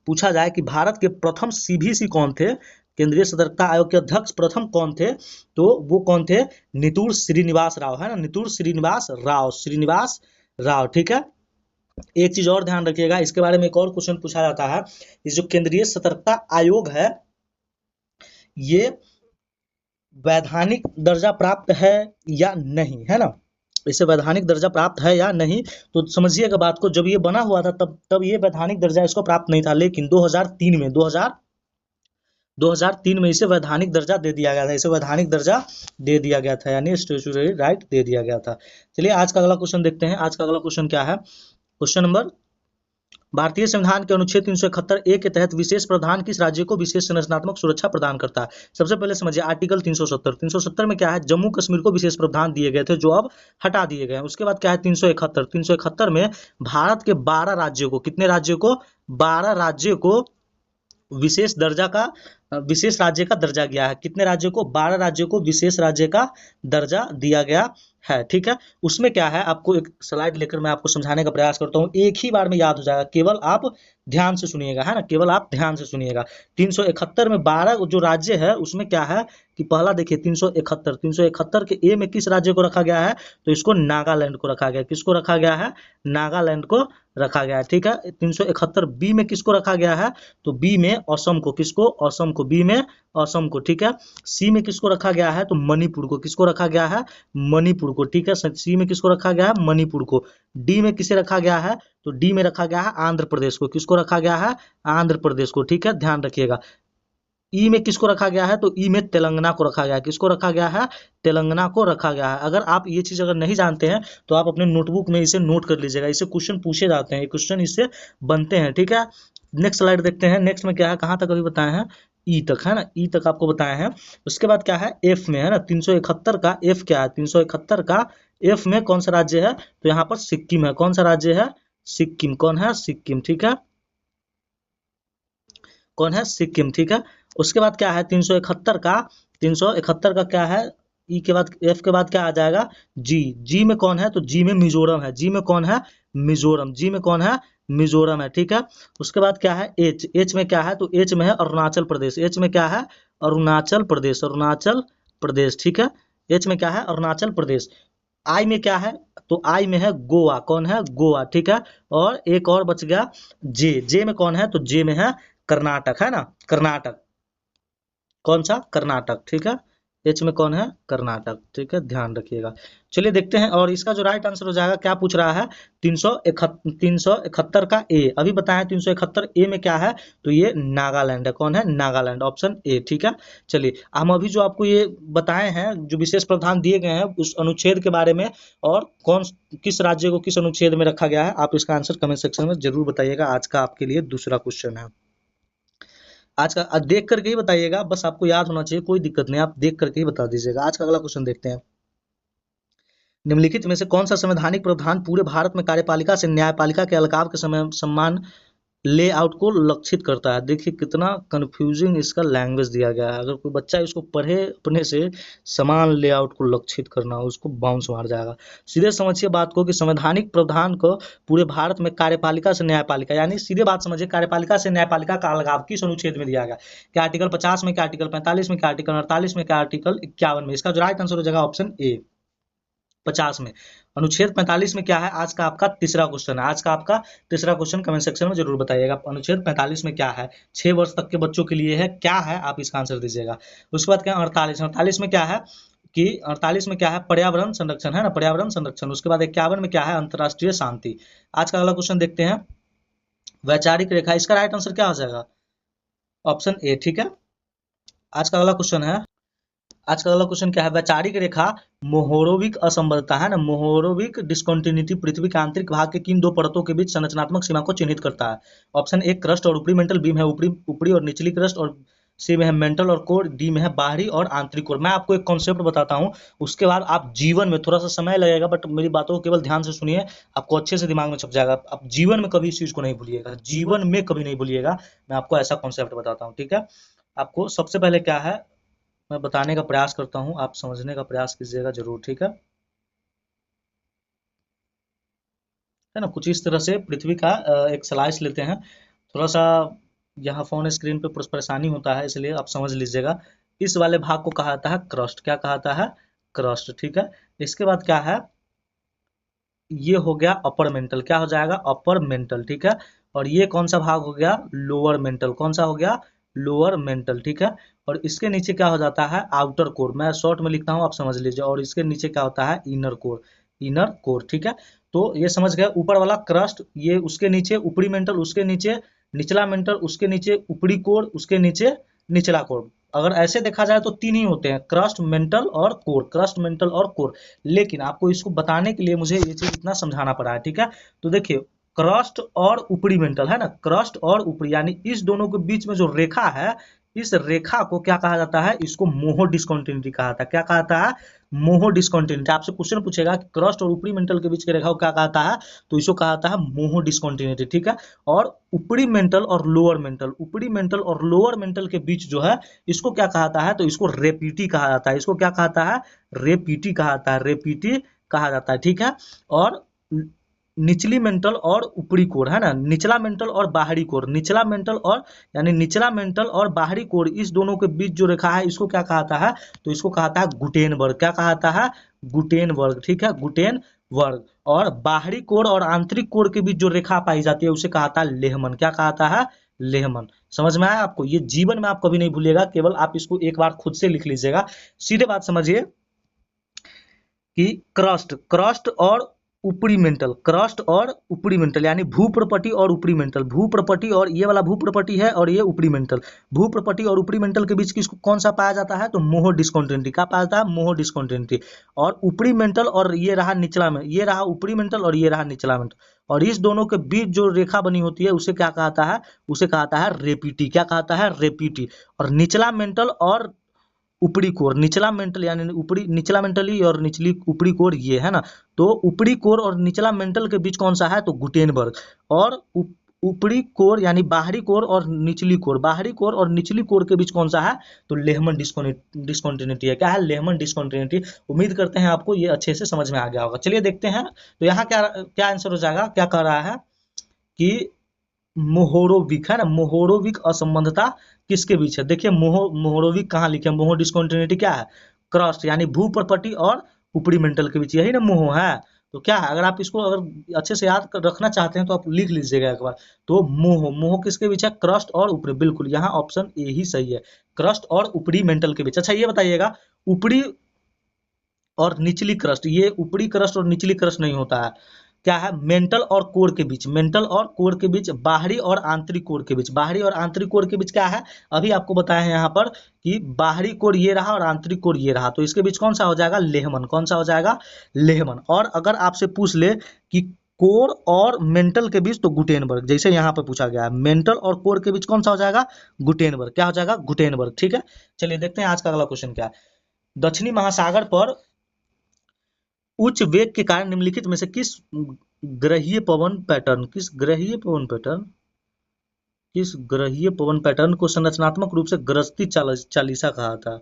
पूछा जाए कि भारत के प्रथम सीबीसी कौन थे, केंद्रीय सतर्कता आयोग के अध्यक्ष प्रथम कौन थे, तो वो कौन थे? नितूर श्रीनिवास राव, है ना। नितूर श्रीनिवास राव। ठीक है। एक चीज और ध्यान रखिएगा, इसके बारे में एक और क्वेश्चन पूछा जाता है। इस जो केंद्रीय सतर्कता आयोग है, ये वैधानिक दर्जा प्राप्त है या नहीं, है ना। इसे वैधानिक दर्जा प्राप्त है या नहीं, तो समझिएगा बात को। जब ये बना हुआ था तब ये वैधानिक दर्जा इसको प्राप्त नहीं था, लेकिन 2003 में इसे वैधानिक दर्जा दे दिया गया था। इसे वैधानिक दर्जा दे दिया गया था, यानी स्टैट्यूटरी राइट दे दिया गया था। चलिए आज का अगला क्वेश्चन देखते हैं। आज का अगला क्वेश्चन क्या है? क्वेश्चन नंबर, भारतीय संविधान के अनुच्छेद 371 ए के तहत विशेष प्रावधान किस राज्य को विशेष संरचनात्मक सुरक्षा प्रदान करता है? सबसे पहले समझिए आर्टिकल 370 में क्या है? जम्मू कश्मीर को विशेष प्रावधान दिए गए थे, जो अब हटा दिए गए हैं। उसके बाद क्या है? 371 में भारत के 12 राज्यों को, कितने राज्यों को? 12 राज्यों को विशेष राज्य का दर्जा गया है। कितने राज्यों को? 12 राज्यों को विशेष राज्य का दर्जा दिया गया है। ठीक है। उसमें क्या है, आपको एक स्लाइड लेकर मैं आपको समझाने का प्रयास करता हूँ, एक ही बार में याद हो जाएगा, केवल आप ध्यान से सुनिएगा, है ना। केवल आप ध्यान से सुनिएगा। 371 में 12 जो राज्य है, उसमें क्या है कि पहला देखिए 371 के ए में किस राज्य को रखा गया है? तो इसको नागालैंड को रखा गया। किसको रखा गया है? नागालैंड को रखा गया है। ठीक है। 371 बी में किसको रखा गया है? तो बी में असम को। किसको? असम को। बी में असम को। ठीक है। सी में किसको रखा गया है? तो मणिपुर को। किसको रखा गया है? मणिपुर को। ठीक है। सी में किसको रखा गया है? मणिपुर को। डी में किसे रखा गया है? तो डी में रखा गया है आंध्र प्रदेश को। किसको रखा गया है? आंध्र प्रदेश को। ठीक है, ध्यान रखिएगा। ई में किसको रखा गया है? तो ई में तेलंगाना को रखा गया है। किसको रखा गया है? तेलंगाना को रखा गया है। अगर आप ये चीज अगर नहीं जानते हैं तो आप अपने नोटबुक में इसे नोट कर लीजिएगा। इससे क्वेश्चन पूछे जाते हैं, क्वेश्चन इससे बनते हैं। ठीक है। नेक्स्ट स्लाइड देखते हैं। नेक्स्ट में क्या है, कहाँ तक अभी बताए हैं? ई तक, है ना। ई तक आपको बताए हैं। उसके बाद क्या है? एफ में, है ना। 371 का एफ क्या है? 371 का एफ में कौन सा राज्य है? तो यहाँ पर सिक्किम है। कौन सा राज्य है? सिक्किम। कौन है? सिक्किम। ठीक है। कौन है? सिक्किम। ठीक है। उसके बाद क्या है? 371 का क्या है? ई के बाद एफ के बाद क्या आ जाएगा? जी। जी में कौन है? तो जी में मिजोरम है। जी में कौन है? मिजोरम। जी में कौन है? मिजोरम है। ठीक है। उसके बाद क्या है? एच। एच में क्या है? तो एच में है अरुणाचल प्रदेश। एच में क्या है? अरुणाचल प्रदेश। अरुणाचल प्रदेश। ठीक है। एच में क्या है? अरुणाचल प्रदेश। आई में क्या है? तो आई में है गोवा। कौन है? गोवा। ठीक है। और एक और बच गया जे। जे में कौन है? तो जे में है कर्नाटक, है ना। कर्नाटक। कौन सा? कर्नाटक। ठीक है। एच में कौन है? कर्नाटक। ठीक है, ध्यान रखिएगा। चलिए देखते हैं, और इसका जो राइट आंसर हो जाएगा, क्या पूछ रहा है? 371 का ए। अभी बताया 371 ए में क्या है? तो ये नागालैंड है। कौन है? नागालैंड। Option A. ठीक है। चलिए हम अभी जो आपको ये बताए हैं, जो विशेष प्रावधान दिए गए हैं उस अनुच्छेद के बारे में, और किस राज्य को किस अनुच्छेद में रखा गया है, आप इसका आंसर कमेंट सेक्शन में जरूर बताइएगा। आज का आपके लिए दूसरा क्वेश्चन है। आज का देख करके ही बताइएगा, बस आपको याद होना चाहिए, कोई दिक्कत नहीं, आप देख करके ही बता दीजिएगा। आज का अगला क्वेश्चन देखते हैं। निम्नलिखित में से कौन सा संवैधानिक प्रावधान पूरे भारत में कार्यपालिका से न्यायपालिका के अलगाव के समय सम्मान लेआउट को लक्षित करता है। देखिए कितना कंफ्यूजिंग इसका लैंग्वेज दिया गया है। अगर कोई बच्चा इसको पढ़े अपने से, समान लेआउट को लक्षित करना, उसको बाउंस मार जाएगा। सीधे समझिए बात को कि संवैधानिक प्रावधान को पूरे भारत में कार्यपालिका से न्यायपालिका, यानी सीधे बात समझिए, कार्यपालिका से न्यायपालिका का अलगाव किस अनुच्छेद में दिया गया? क्या आर्टिकल 50 में, क्या आर्टिकल 45 में, क्या आर्टिकल 48 में, क्या आर्टिकल 51 में? इसका जो राइट आंसर हो जाएगा ऑप्शन ए, 50 में। अनुच्छेद 45 में क्या है? आज का आपका तीसरा क्वेश्चन है। आज का आपका तीसरा क्वेश्चन कमेंट सेक्शन में जरूर बताइएगा। अनुच्छेद 45 में क्या है? 6 वर्ष तक के बच्चों के लिए है, क्या है? आप इसका आंसर दीजिएगा। उसके बाद क्या है? 48 में क्या है कि 48 में क्या है? पर्यावरण संरक्षण है ना, पर्यावरण संरक्षण। उसके बाद 51 में क्या है? अंतरराष्ट्रीय शांति। आज का अगला क्वेश्चन देखते हैं, वैचारिक रेखा। इसका राइट आंसर क्या हो जाएगा? ऑप्शन ए, ठीक है। आज का अगला क्वेश्चन है, आज का अगला क्वेश्चन क्या है? वैचारिक रेखा मोहोरोविक असंबद्धता है ना, मोहोरोविक डिस्कंटिन्यूटी पृथ्वी के आंतरिक भाग के किन दो परतों के बीच संरचनात्मक सीमा को चिन्हित करता है? ऑप्शन ए क्रस्ट और ऊपरी मेंटल, बी में है ऊपरी और निचली क्रस्ट, और सी में है मेंटल और कोर, डी में है बाहरी और आंतरिक कोर। मैं आपको एक कॉन्सेप्ट बताता हूँ, उसके बाद आप जीवन में, थोड़ा सा समय लगेगा बट मेरी बातों को केवल ध्यान से सुनिए, आपको अच्छे से दिमाग में छप जाएगा। आप जीवन में कभी इस चीज को नहीं भूलिएगा, जीवन में कभी नहीं भूलिएगा। मैं आपको ऐसा कॉन्सेप्ट बताता हूँ, ठीक है। आपको सबसे पहले क्या है, मैं बताने का प्रयास करता हूँ, आप समझने का प्रयास कीजिएगा जरूर, ठीक है ना। कुछ इस तरह से पृथ्वी का एक स्लाइस लेते हैं। थोड़ा सा यहाँ फोन स्क्रीन पे परेशानी होता है, इसलिए आप समझ लीजिएगा। इस वाले भाग को कहा जाता है क्रस्ट। क्या कहा जाता है? क्रस्ट, ठीक है। इसके बाद क्या है, ये हो गया अपर मेंटल। क्या हो जाएगा? अपर मेंटल, ठीक है। और ये कौन सा भाग हो गया? Lower mental. कौन सा हो गया? लोअर मेंटल, ठीक है। और इसके नीचे क्या हो जाता है? Outer core. मैं शॉर्ट में लिखता हूँ, आप समझ लीजिए। और इसके नीचे क्या होता है? इनर कोर, इनर कोर, ठीक है। तो ये समझ गए, ऊपर वाला क्रस्ट, ये उसके नीचे ऊपरी मेंटल, उसके नीचे निचला मेंटल, उसके नीचे ऊपरी कोर, उसके नीचे निचला कोर। अगर ऐसे देखा जाए तो तीन ही होते हैं, क्रस्ट, मेंटल और कोर, क्रस्ट, मेंटल और कोर। लेकिन आपको इसको बताने के लिए मुझे ये चीज इतना समझाना पड़ा है, ठीक है। तो देखिए, क्रस्ट और ऊपरी मेंटल है ना, क्रस्ट और ऊपरी, यानी इस दोनों के बीच में जो रेखा है, इस रेखा को क्या कहा जाता है? इसको मोहो डिस्कंटिन्यूटी कहा जाता है। क्या कहा जाता है? मोहो डिस्कंटिन्यूटी। आपसे क्वेश्चन पूछेगा कि क्रस्ट और ऊपरी मेंटल के बीच की रेखा को क्या कहता है, तो इसको कहा जाता है मोहो डिस्कंटिन्यूटी, ठीक है। और ऊपरी मेंटल और लोअर मेंटल, ऊपरी मेंटल और लोअर मेंटल के बीच जो है, इसको क्या कहा जाता है? तो इसको रेपीटी कहा जाता है। इसको क्या कहा जाता है? रेपीटी कहा जाता है, रेपीटी कहा जाता है, ठीक है। और निचली मेंटल और ऊपरी कोर है ना, निचला मेंटल और बाहरी कोर, निचला मेंटल और, यानी निचला मेंटल और बाहरी कोर, इस दोनों के बीच जो रेखा है, इसको क्या कहा जाता है? तो इसको कहा जाता है गुटेनबर्ग। क्या कहा जाता है? गुटेनबर्ग, ठीक है, गुटेनबर्ग। और बाहरी कोर और आंतरिक कोर के बीच जो रेखा पाई जाती है, उसे कहा जाता है लेहमन। क्या कहा जाता है? लेहमन। समझ में आया आपको? ये जीवन में आप कभी नहीं भूलिएगा, केवल आप इसको एक बार खुद से लिख लीजिएगा। सीधे बात समझिए कि क्रस्ट, क्रस्ट और ऊपरी मेंटल, क्रस्ट और ऊपरी मेंटल, यानी भूप्रपटी और ऊपरी मेंटल, भूप्रपटी, और ये वाला भूप्रपटी है और ये ऊपरी मेंटल। भूप्रपटी और ऊपरी मेंटल के बीच किसको, कौन सा पाया जाता है? तो मोहो डिस्कंटिन्यूटी। क्या पाया जाता है? मोहो डिस्कंटिन्यूटी। और ऊपरी मेंटल, और ये रहा निचला में, ये रहा ऊपरी मेंटल और ये रहा निचला मेंटल, और इस दोनों के बीच जो रेखा बनी होती है, उसे क्या कहता है? उसे कहता है रेपीटी। क्या कहता है? रेपीटी। और निचला मेंटल और ऊपरी कोर, निचला मेंटल यानी ऊपरी, निचला मेंटली और निचली ऊपरी कोर, ये है ना। तो ऊपरी कोर और निचला मेंटल के बीच कौन सा है? तो गुटेनबर्ग। और ऊपरी कोर यानी बाहरी कोर और निचली कोर, बाहरी कोर और निचली कोर के बीच कौन सा है? तो लेहमन डिस्कंटिन्यूटी है। क्या है? Lehmann discontinuity. उम्मीद करते हैं आपको ये अच्छे से समझ में आ गया होगा। चलिए देखते हैं, तो यहाँ क्या क्या आंसर हो जाएगा? क्या कह रहा है कि मोहोरोविक है ना, मोहोरोविक असंबद्धता किसके बीच है? देखिए, मोहोरोविक कहाँ लिखे? मोहो डिस्कंटिन्यूटी क्या है? क्रस्ट, यानी भूप्रपटी और ऊपरी मेंटल के बीच, यही ना मोहो है। तो क्या है, अगर आप इसको अगर अच्छे से याद रखना चाहते हैं तो आप लिख लीजिएगा एक बार। तो मोहो, मोहो किसके बीच है? क्रस्ट और ऊपरी, बिल्कुल यहाँ ऑप्शन ए ही सही है, क्रस्ट और ऊपरी मेंटल के बीच। अच्छा ये बताइएगा, ऊपरी और निचली क्रस्ट, ये ऊपरी क्रस्ट और निचली क्रस्ट नहीं होता है। क्या है? मेंटल और कोर के बीच, मेंटल और कोर के बीच, बाहरी और आंतरिक कोर के बीच, बाहरी और आंतरिक कोर के बीच क्या है? अभी आपको बताया है यहाँ पर कि बाहरी कोर ये रहा और आंतरिक कोर ये रहा, तो इसके बीच कौन सा हो जाएगा? लेहमन। कौन सा हो जाएगा? लेहमन। और अगर आपसे पूछ ले कि कोर और मेंटल के बीच, तो गुटेनबर्ग, जैसे यहाँ पे पूछा गया है, मेंटल और कोर के बीच कौन सा हो जाएगा? गुटेनबर्ग। क्या हो जाएगा? गुटेनबर्ग, ठीक है। चलिए देखते हैं आज का अगला क्वेश्चन क्या है। दक्षिणी महासागर पर उच्च वेग के कारण निम्नलिखित में से किस ग्रहीय पवन पैटर्न, किस ग्रहीय पवन पैटर्न, किस ग्रहीय पवन पैटर्न को संरचनात्मक रूप से गरजती चालीसा कहा था?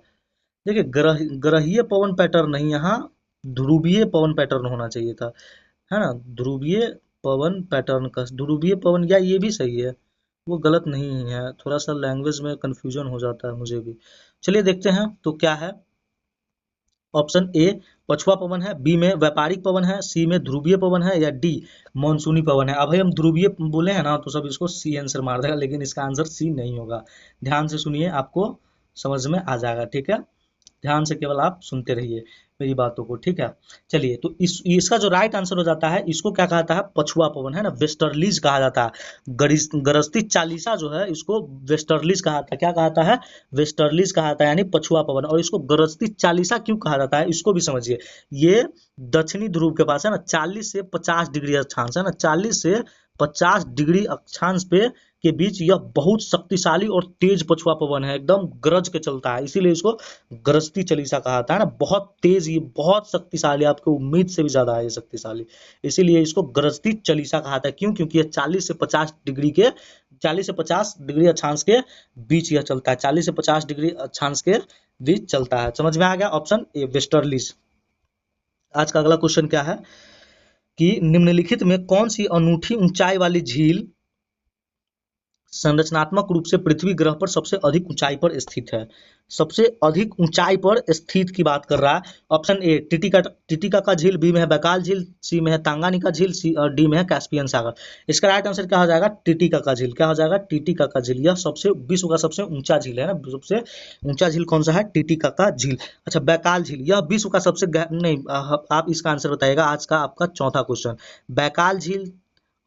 देखिए, ग्रहीय पवन पैटर्न नहीं, यहाँ ध्रुवीय पवन पैटर्न होना चाहिए था, है ना। ध्रुवीय पवन पैटर्न का ध्रुवीय पवन, या ये भी सही है, वो गलत नहीं है। थोड़ा सा लैंग्वेज में कंफ्यूजन हो जाता है मुझे भी। चलिए देखते हैं तो क्या है। ऑप्शन ए पछुआ पवन है, बी में व्यापारिक पवन है, सी में ध्रुवीय पवन है, या डी मानसूनी पवन है। अब भाई हम ध्रुवीय बोले हैं ना, तो सब इसको सी आंसर मार देगा, लेकिन इसका आंसर सी नहीं होगा। ध्यान से सुनिए, आपको समझ में आ जाएगा, ठीक है। ध्यान से केवल आप सुनते रहिए मेरी बातों को, ठीक है। चलिए, तो इसका जो राइट आंसर हो जाता है, इसको क्या कहता है? पछुआ पवन, है ना, वेस्टर्लीज कहा जाता है। गरजती चालीसा जो है, इसको वेस्टर्लीज कहा था। क्या कहता है? वेस्टर्लीज कहा था, यानी पछुआ पवन। और इसको गरजती चालीसा क्यों कहा जाता है, इसको भी समझिए। ये दक्षिणी ध्रुव के पास है ना, 40 से 50 डिग्री अक्षांश, है ना, 40 से 50 डिग्री अक्षांश पे के बीच यह बहुत शक्तिशाली और तेज पछुआ पवन है, एकदम गरज के चलता है, इसीलिए इसको गरजती चालीसा कहा जाता है ना। बहुत तेज, ये बहुत शक्तिशाली, आपको उम्मीद से भी ज्यादा है ये शक्तिशाली, इसीलिए इसको गरजती चालीसा कहा जाता है। क्यों? क्योंकि ये 40 से 50 डिग्री के 40 से 50 डिग्री अक्षांश के बीच यह चलता है, 40 से 50 डिग्री अक्षांश के बीच चलता है। समझ में आ गया? Option A westerlies. आज का अगला क्वेश्चन क्या है कि निम्नलिखित में कौन सी अनूठी ऊंचाई वाली झील संरचनात्मक रूप से पृथ्वी ग्रह पर सबसे अधिक ऊंचाई पर स्थित है? सबसे अधिक ऊंचाई पर स्थित की बात कर रहा है। ऑप्शन ए टिटिका का झील, बी में है बैकाल झील, सी में है तांगानिका झील, सी और डी में है कैस्पियन सागर। इसका राइट आंसर क्या हो जाएगा? टिटिका का झील। क्या हो जाएगा? टिटिका का झील। यह सबसे विश्व का सबसे ऊंचा झील है ना। सबसे ऊंचा झील कौन सा है? टिटिका का झील। अच्छा, बैकाल झील, यह विश्व का सबसे नहीं, आप इसका आंसर बताइएगा। आज का आपका चौथा क्वेश्चन, बैकाल झील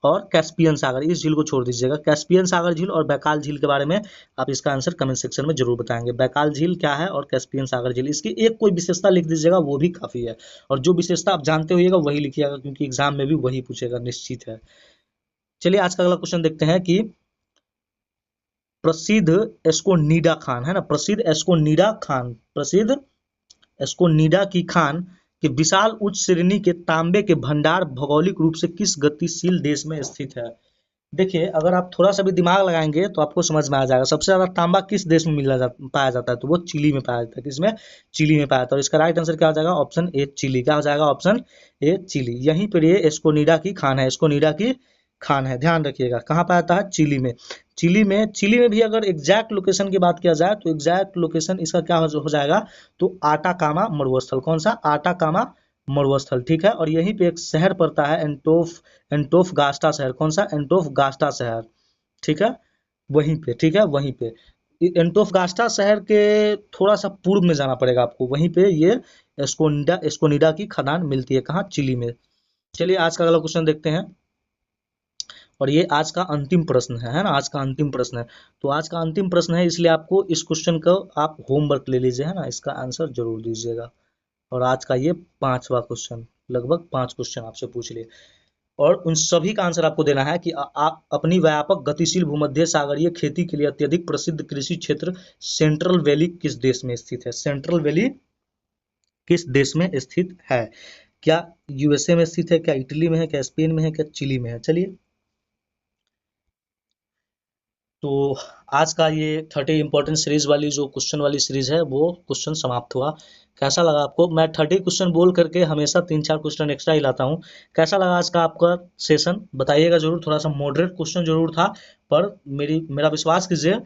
और कैस्पियन सागर, इस झील को छोड़ दीजिएगा। कैस्पियन सागर झील और बैकाल झील के बारे में आप इसका आंसर कमेंट सेक्शन में जरूर बताएंगे। बैकाल झील क्या है और कैस्पियन सागर झील, इसकी एक कोई विशेषता लिख दीजिएगा, वो भी काफी है। और जो विशेषता आप जानते होइएगा वही लिखिएगा, क्योंकि एग्जाम में भी वही पूछेगा, निश्चित है। चलिए आज का अगला क्वेश्चन देखते हैं कि प्रसिद्ध एस्कोनीडा खान, है ना, प्रसिद्ध एस्कोनीडा की खान कि विशाल उच्च श्रेणी के तांबे के भंडार भौगोलिक रूप से किस गतिशील देश में स्थित है? देखिए, अगर आप थोड़ा सा भी दिमाग लगाएंगे तो आपको समझ में आ जाएगा। सबसे ज्यादा तांबा किस देश में पाया जाता है? तो वो चिली में पाया जाता है। किसमें? चिली में पाया जाता है। और इसका राइट आंसर क्या हो जाएगा? Option A Chile. क्या हो जाएगा? Option A Chile. यहीं पर ये एस्कोनीडा की खान है, एस्कोनीडा की खान है, ध्यान रखिएगा। कहाँ पाया जाता है? चिली में। चिली में भी अगर एग्जैक्ट लोकेशन की बात किया जाए तो एग्जैक्ट लोकेशन इसका क्या हो जाएगा? तो आटाकामा मरुस्थल। कौन सा? आटाकामा मरुस्थल, ठीक है। और यहीं पे एक शहर पड़ता है एंटोफगास्टा शहर। कौन सा? एंटोफगास्टा शहर, ठीक है, वहीं पे, ठीक है, वहीं पे। एंटोफगास्टा शहर के थोड़ा सा पूर्व में जाना पड़ेगा आपको, वहीं पे ये एस्कोनिडा की खदान मिलती है। कहाँ? चिली में। चलिए आज का अगला क्वेश्चन देखते हैं, और ये आज का अंतिम प्रश्न है ना, आज का अंतिम प्रश्न है। तो आज का अंतिम प्रश्न है, इसलिए आपको इस क्वेश्चन को आप होमवर्क ले लीजिए, है ना, इसका आंसर जरूर दीजिएगा। और आज का ये 5वां क्वेश्चन, लगभग 5 क्वेश्चन आपसे पूछ लिए, और उन सभी का आंसर आपको देना है कि आप अपनी व्यापक गतिशील भूमध्य सागरीय खेती के लिए अत्यधिक प्रसिद्ध कृषि क्षेत्र सेंट्रल वैली किस देश में स्थित है? सेंट्रल वैली किस देश में स्थित है? क्या यूएसए में स्थित है, क्या इटली में है, क्या स्पेन में है, क्या चिली में है? चलिए, तो आज का ये 30 इंपॉर्टेंट सीरीज वाली जो क्वेश्चन वाली सीरीज है, वो क्वेश्चन समाप्त हुआ। कैसा लगा आपको? मैं 30 क्वेश्चन बोल करके हमेशा 3-4 क्वेश्चन एक्स्ट्रा ही लाता हूँ। कैसा लगा आज का आपका सेशन? बताइएगा जरूर। थोड़ा सा मॉडरेट क्वेश्चन जरूर था, पर मेरा विश्वास कीजिए,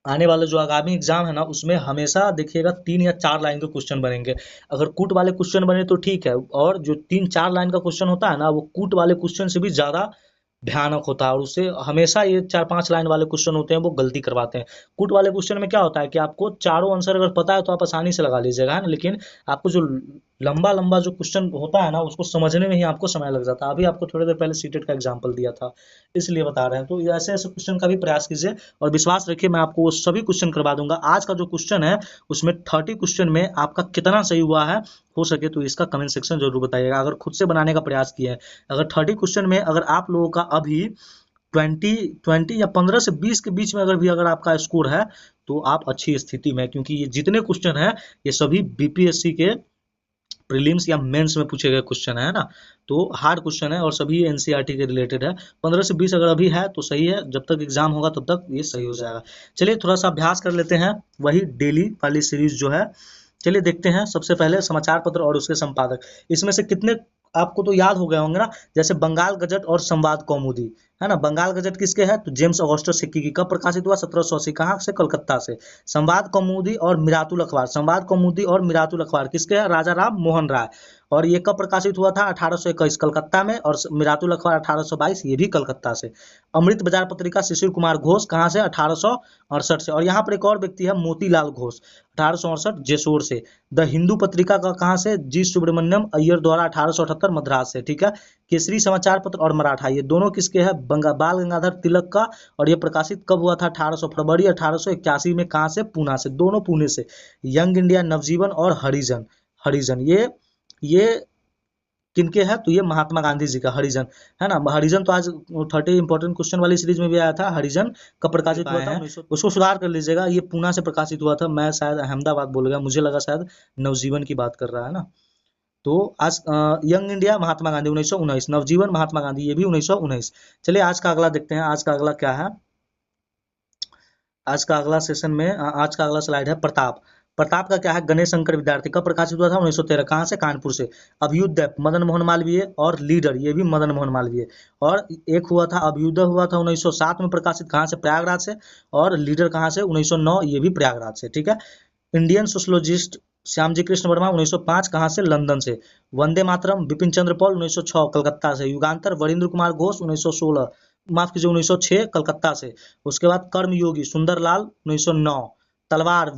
आने वाले जो आगामी एग्जाम है ना, उसमें हमेशा देखिएगा 3 या 4 लाइन के क्वेश्चन बनेंगे। अगर कूट वाले क्वेश्चन बने तो ठीक है, और जो 3-4 लाइन का क्वेश्चन होता है ना, वो कूट वाले क्वेश्चन से भी ज्यादा भयानक होता है। और उससे हमेशा ये 4-5 लाइन वाले क्वेश्चन होते हैं, वो गलती करवाते हैं। कूट वाले क्वेश्चन में क्या होता है कि आपको चारों आंसर अगर पता है तो आप आसानी से लगा लीजिएगा, है ना, लेकिन आपको जो लंबा लंबा जो क्वेश्चन होता है ना, उसको समझने में ही आपको समय लग जाता है। अभी आपको थोड़ी देर पहले सीटेट का एग्जाम्पल दिया था, इसलिए बता रहे हैं। तो ऐसे ऐसे क्वेश्चन का भी प्रयास कीजिए, और विश्वास रखिए मैं आपको वो सभी क्वेश्चन करवा दूंगा। आज का जो क्वेश्चन है उसमें 30 क्वेश्चन में आपका कितना सही हुआ है, हो सके तो इसका कमेंट सेक्शन जरूर बताइएगा। अगर खुद से बनाने का प्रयास किए हैं, अगर 30 क्वेश्चन में अगर आप लोगों का अभी 20 या 15 से 20 के बीच में अगर आपका स्कोर है, तो आप अच्छी स्थिति में, क्योंकि ये जितने क्वेश्चन है ये सभी बीपीएससी के प्रीलिम्स या मेंस में पूछे गए क्वेश्चन है ना, तो हार्ड क्वेश्चन है और सभी एनसीईआरटी के रिलेटेड है। 15 से 20 अगर अभी है तो सही है, जब तक एग्जाम होगा तब तक ये सही हो जाएगा। चलिए थोड़ा सा अभ्यास कर लेते हैं, वही डेली वाली सीरीज जो है। चलिए देखते हैं, सबसे पहले समाचार पत्र और उसके संपादक। इसमें से कितने आपको तो याद हो गए होंगे ना, जैसे बंगाल गजट और संवाद कौमुदी है ना। बंगाल गजट किसके है, तो जेम्स ऑगस्टस सिक्की की। कब प्रकाशित हुआ, 1780। कहाँ से, कलकत्ता से। संवाद कौमुदी और मिरातुल अखबार, संवाद कौमुदी और मिरातुल अखबार किसके है, राजा राम मोहन राय। और ये कब प्रकाशित हुआ था, 1821 कलकत्ता में। और मिरातुल अखबार 1822, ये भी कलकत्ता से। अमृत बाजार पत्रिका शिशिर कुमार घोष, कहाँ से, 1868 से। और यहाँ पर एक और व्यक्ति है, मोतीलाल घोष, 1868 जेसोर से। द हिंदू पत्रिका का कहाँ से, जी सुब्रमण्यम अय्यर द्वारा, 1878 मद्रास से। ठीक है। केसरी समाचार पत्र और मराठा, ये दोनों किसके हैं, बाल गंगाधर तिलक का। और ये प्रकाशित कब हुआ था, 1800 फरवरी 1881 में। कहाँ से, पूना से, दोनों पुणे से। यंग इंडिया, नवजीवन और हरिजन। हरिजन ये किनके है, तो ये महात्मा गांधी जी का, हरिजन है ना। हरिजन तो आज 30 इंपॉर्टेंट क्वेश्चन वाली सीरीज में भी आया था। हरिजन कब प्रकाशित हुआ था, उसको सुधार कर लीजिएगा, ये पूना से प्रकाशित हुआ था। मैं शायद अहमदाबाद बोल गया, मुझे लगा शायद नवजीवन की बात कर रहा है ना। तो आज यंग इंडिया महात्मा गांधी 1919, नवजीवन महात्मा गांधी ये भी 1919। चलिए आज का अगला देखते हैं, आज का अगला क्या है। आज का अगला सेशन में आज का अगला स्लाइड है प्रताप। प्रताप का क्या है, गणेश शंकर विद्यार्थी। कब प्रकाशित हुआ था, 1913। कहाँ से, कानपुर से। अभ्युदय मदन मोहन मालवीय। और लीडर, ये भी मदन मोहन मालवीय। और एक हुआ था अभ्युदय, हुआ था 1907 में प्रकाशित। कहाँ से, प्रयागराज से। और लीडर कहाँ से, 1909, ये भी प्रयागराज से। ठीक है। Indian sociologist Shyamji Krishna Verma, 1905। कहाँ से, लंदन से। वंदे मातरम बिपिन चंद्र पॉल, 1906 कलकत्ता से। युगांतर वरिंद्र कुमार घोष, 1916, माफ कीजिए 1906 कलकत्ता से। उसके बाद कर्मयोगी सुंदरलाल, 1909। तलवार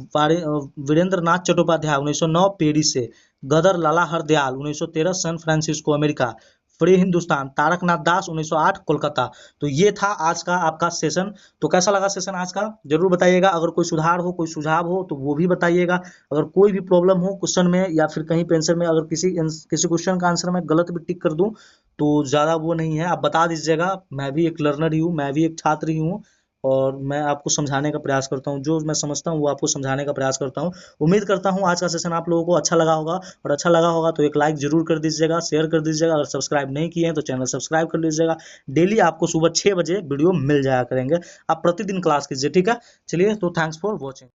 वीरेंद्र नाथ चट्टोपाध्याय, 1909 पेरिस से। Ghadar Lala Hardayal, 1913 San Francisco America. Free Hindustan Taraknath Das, 1908 Kolkata. तो ये था आज का आपका सेशन। तो कैसा लगा सेशन आज का, जरूर बताइएगा। अगर कोई सुधार हो, कोई सुझाव हो तो वो भी बताइएगा। अगर कोई भी प्रॉब्लम हो क्वेश्चन में या फिर कहीं पे आंसर में, अगर किसी क्वेश्चन का आंसर मैं गलत भी टिक कर दूं तो ज़्यादा वो नहीं है, आप बता दीजिएगा। मैं भी एक लर्नर ही हूँ, मैं भी एक छात्र ही हूँ, और मैं आपको समझाने का प्रयास करता हूँ। जो मैं समझता हूँ वो आपको समझाने का प्रयास करता हूँ। उम्मीद करता हूँ आज का सेशन आप लोगों को अच्छा लगा होगा, और अच्छा लगा होगा तो एक लाइक जरूर कर दीजिएगा, शेयर कर दीजिएगा। अगर सब्सक्राइब नहीं किए हैं तो चैनल सब्सक्राइब कर लीजिएगा। डेली आपको सुबह 6 बजे वीडियो मिल जाया करेंगे। आप प्रतिदिन क्लास कीजिए, ठीक है। चलिए, तो थैंक्स फॉर वॉचिंग।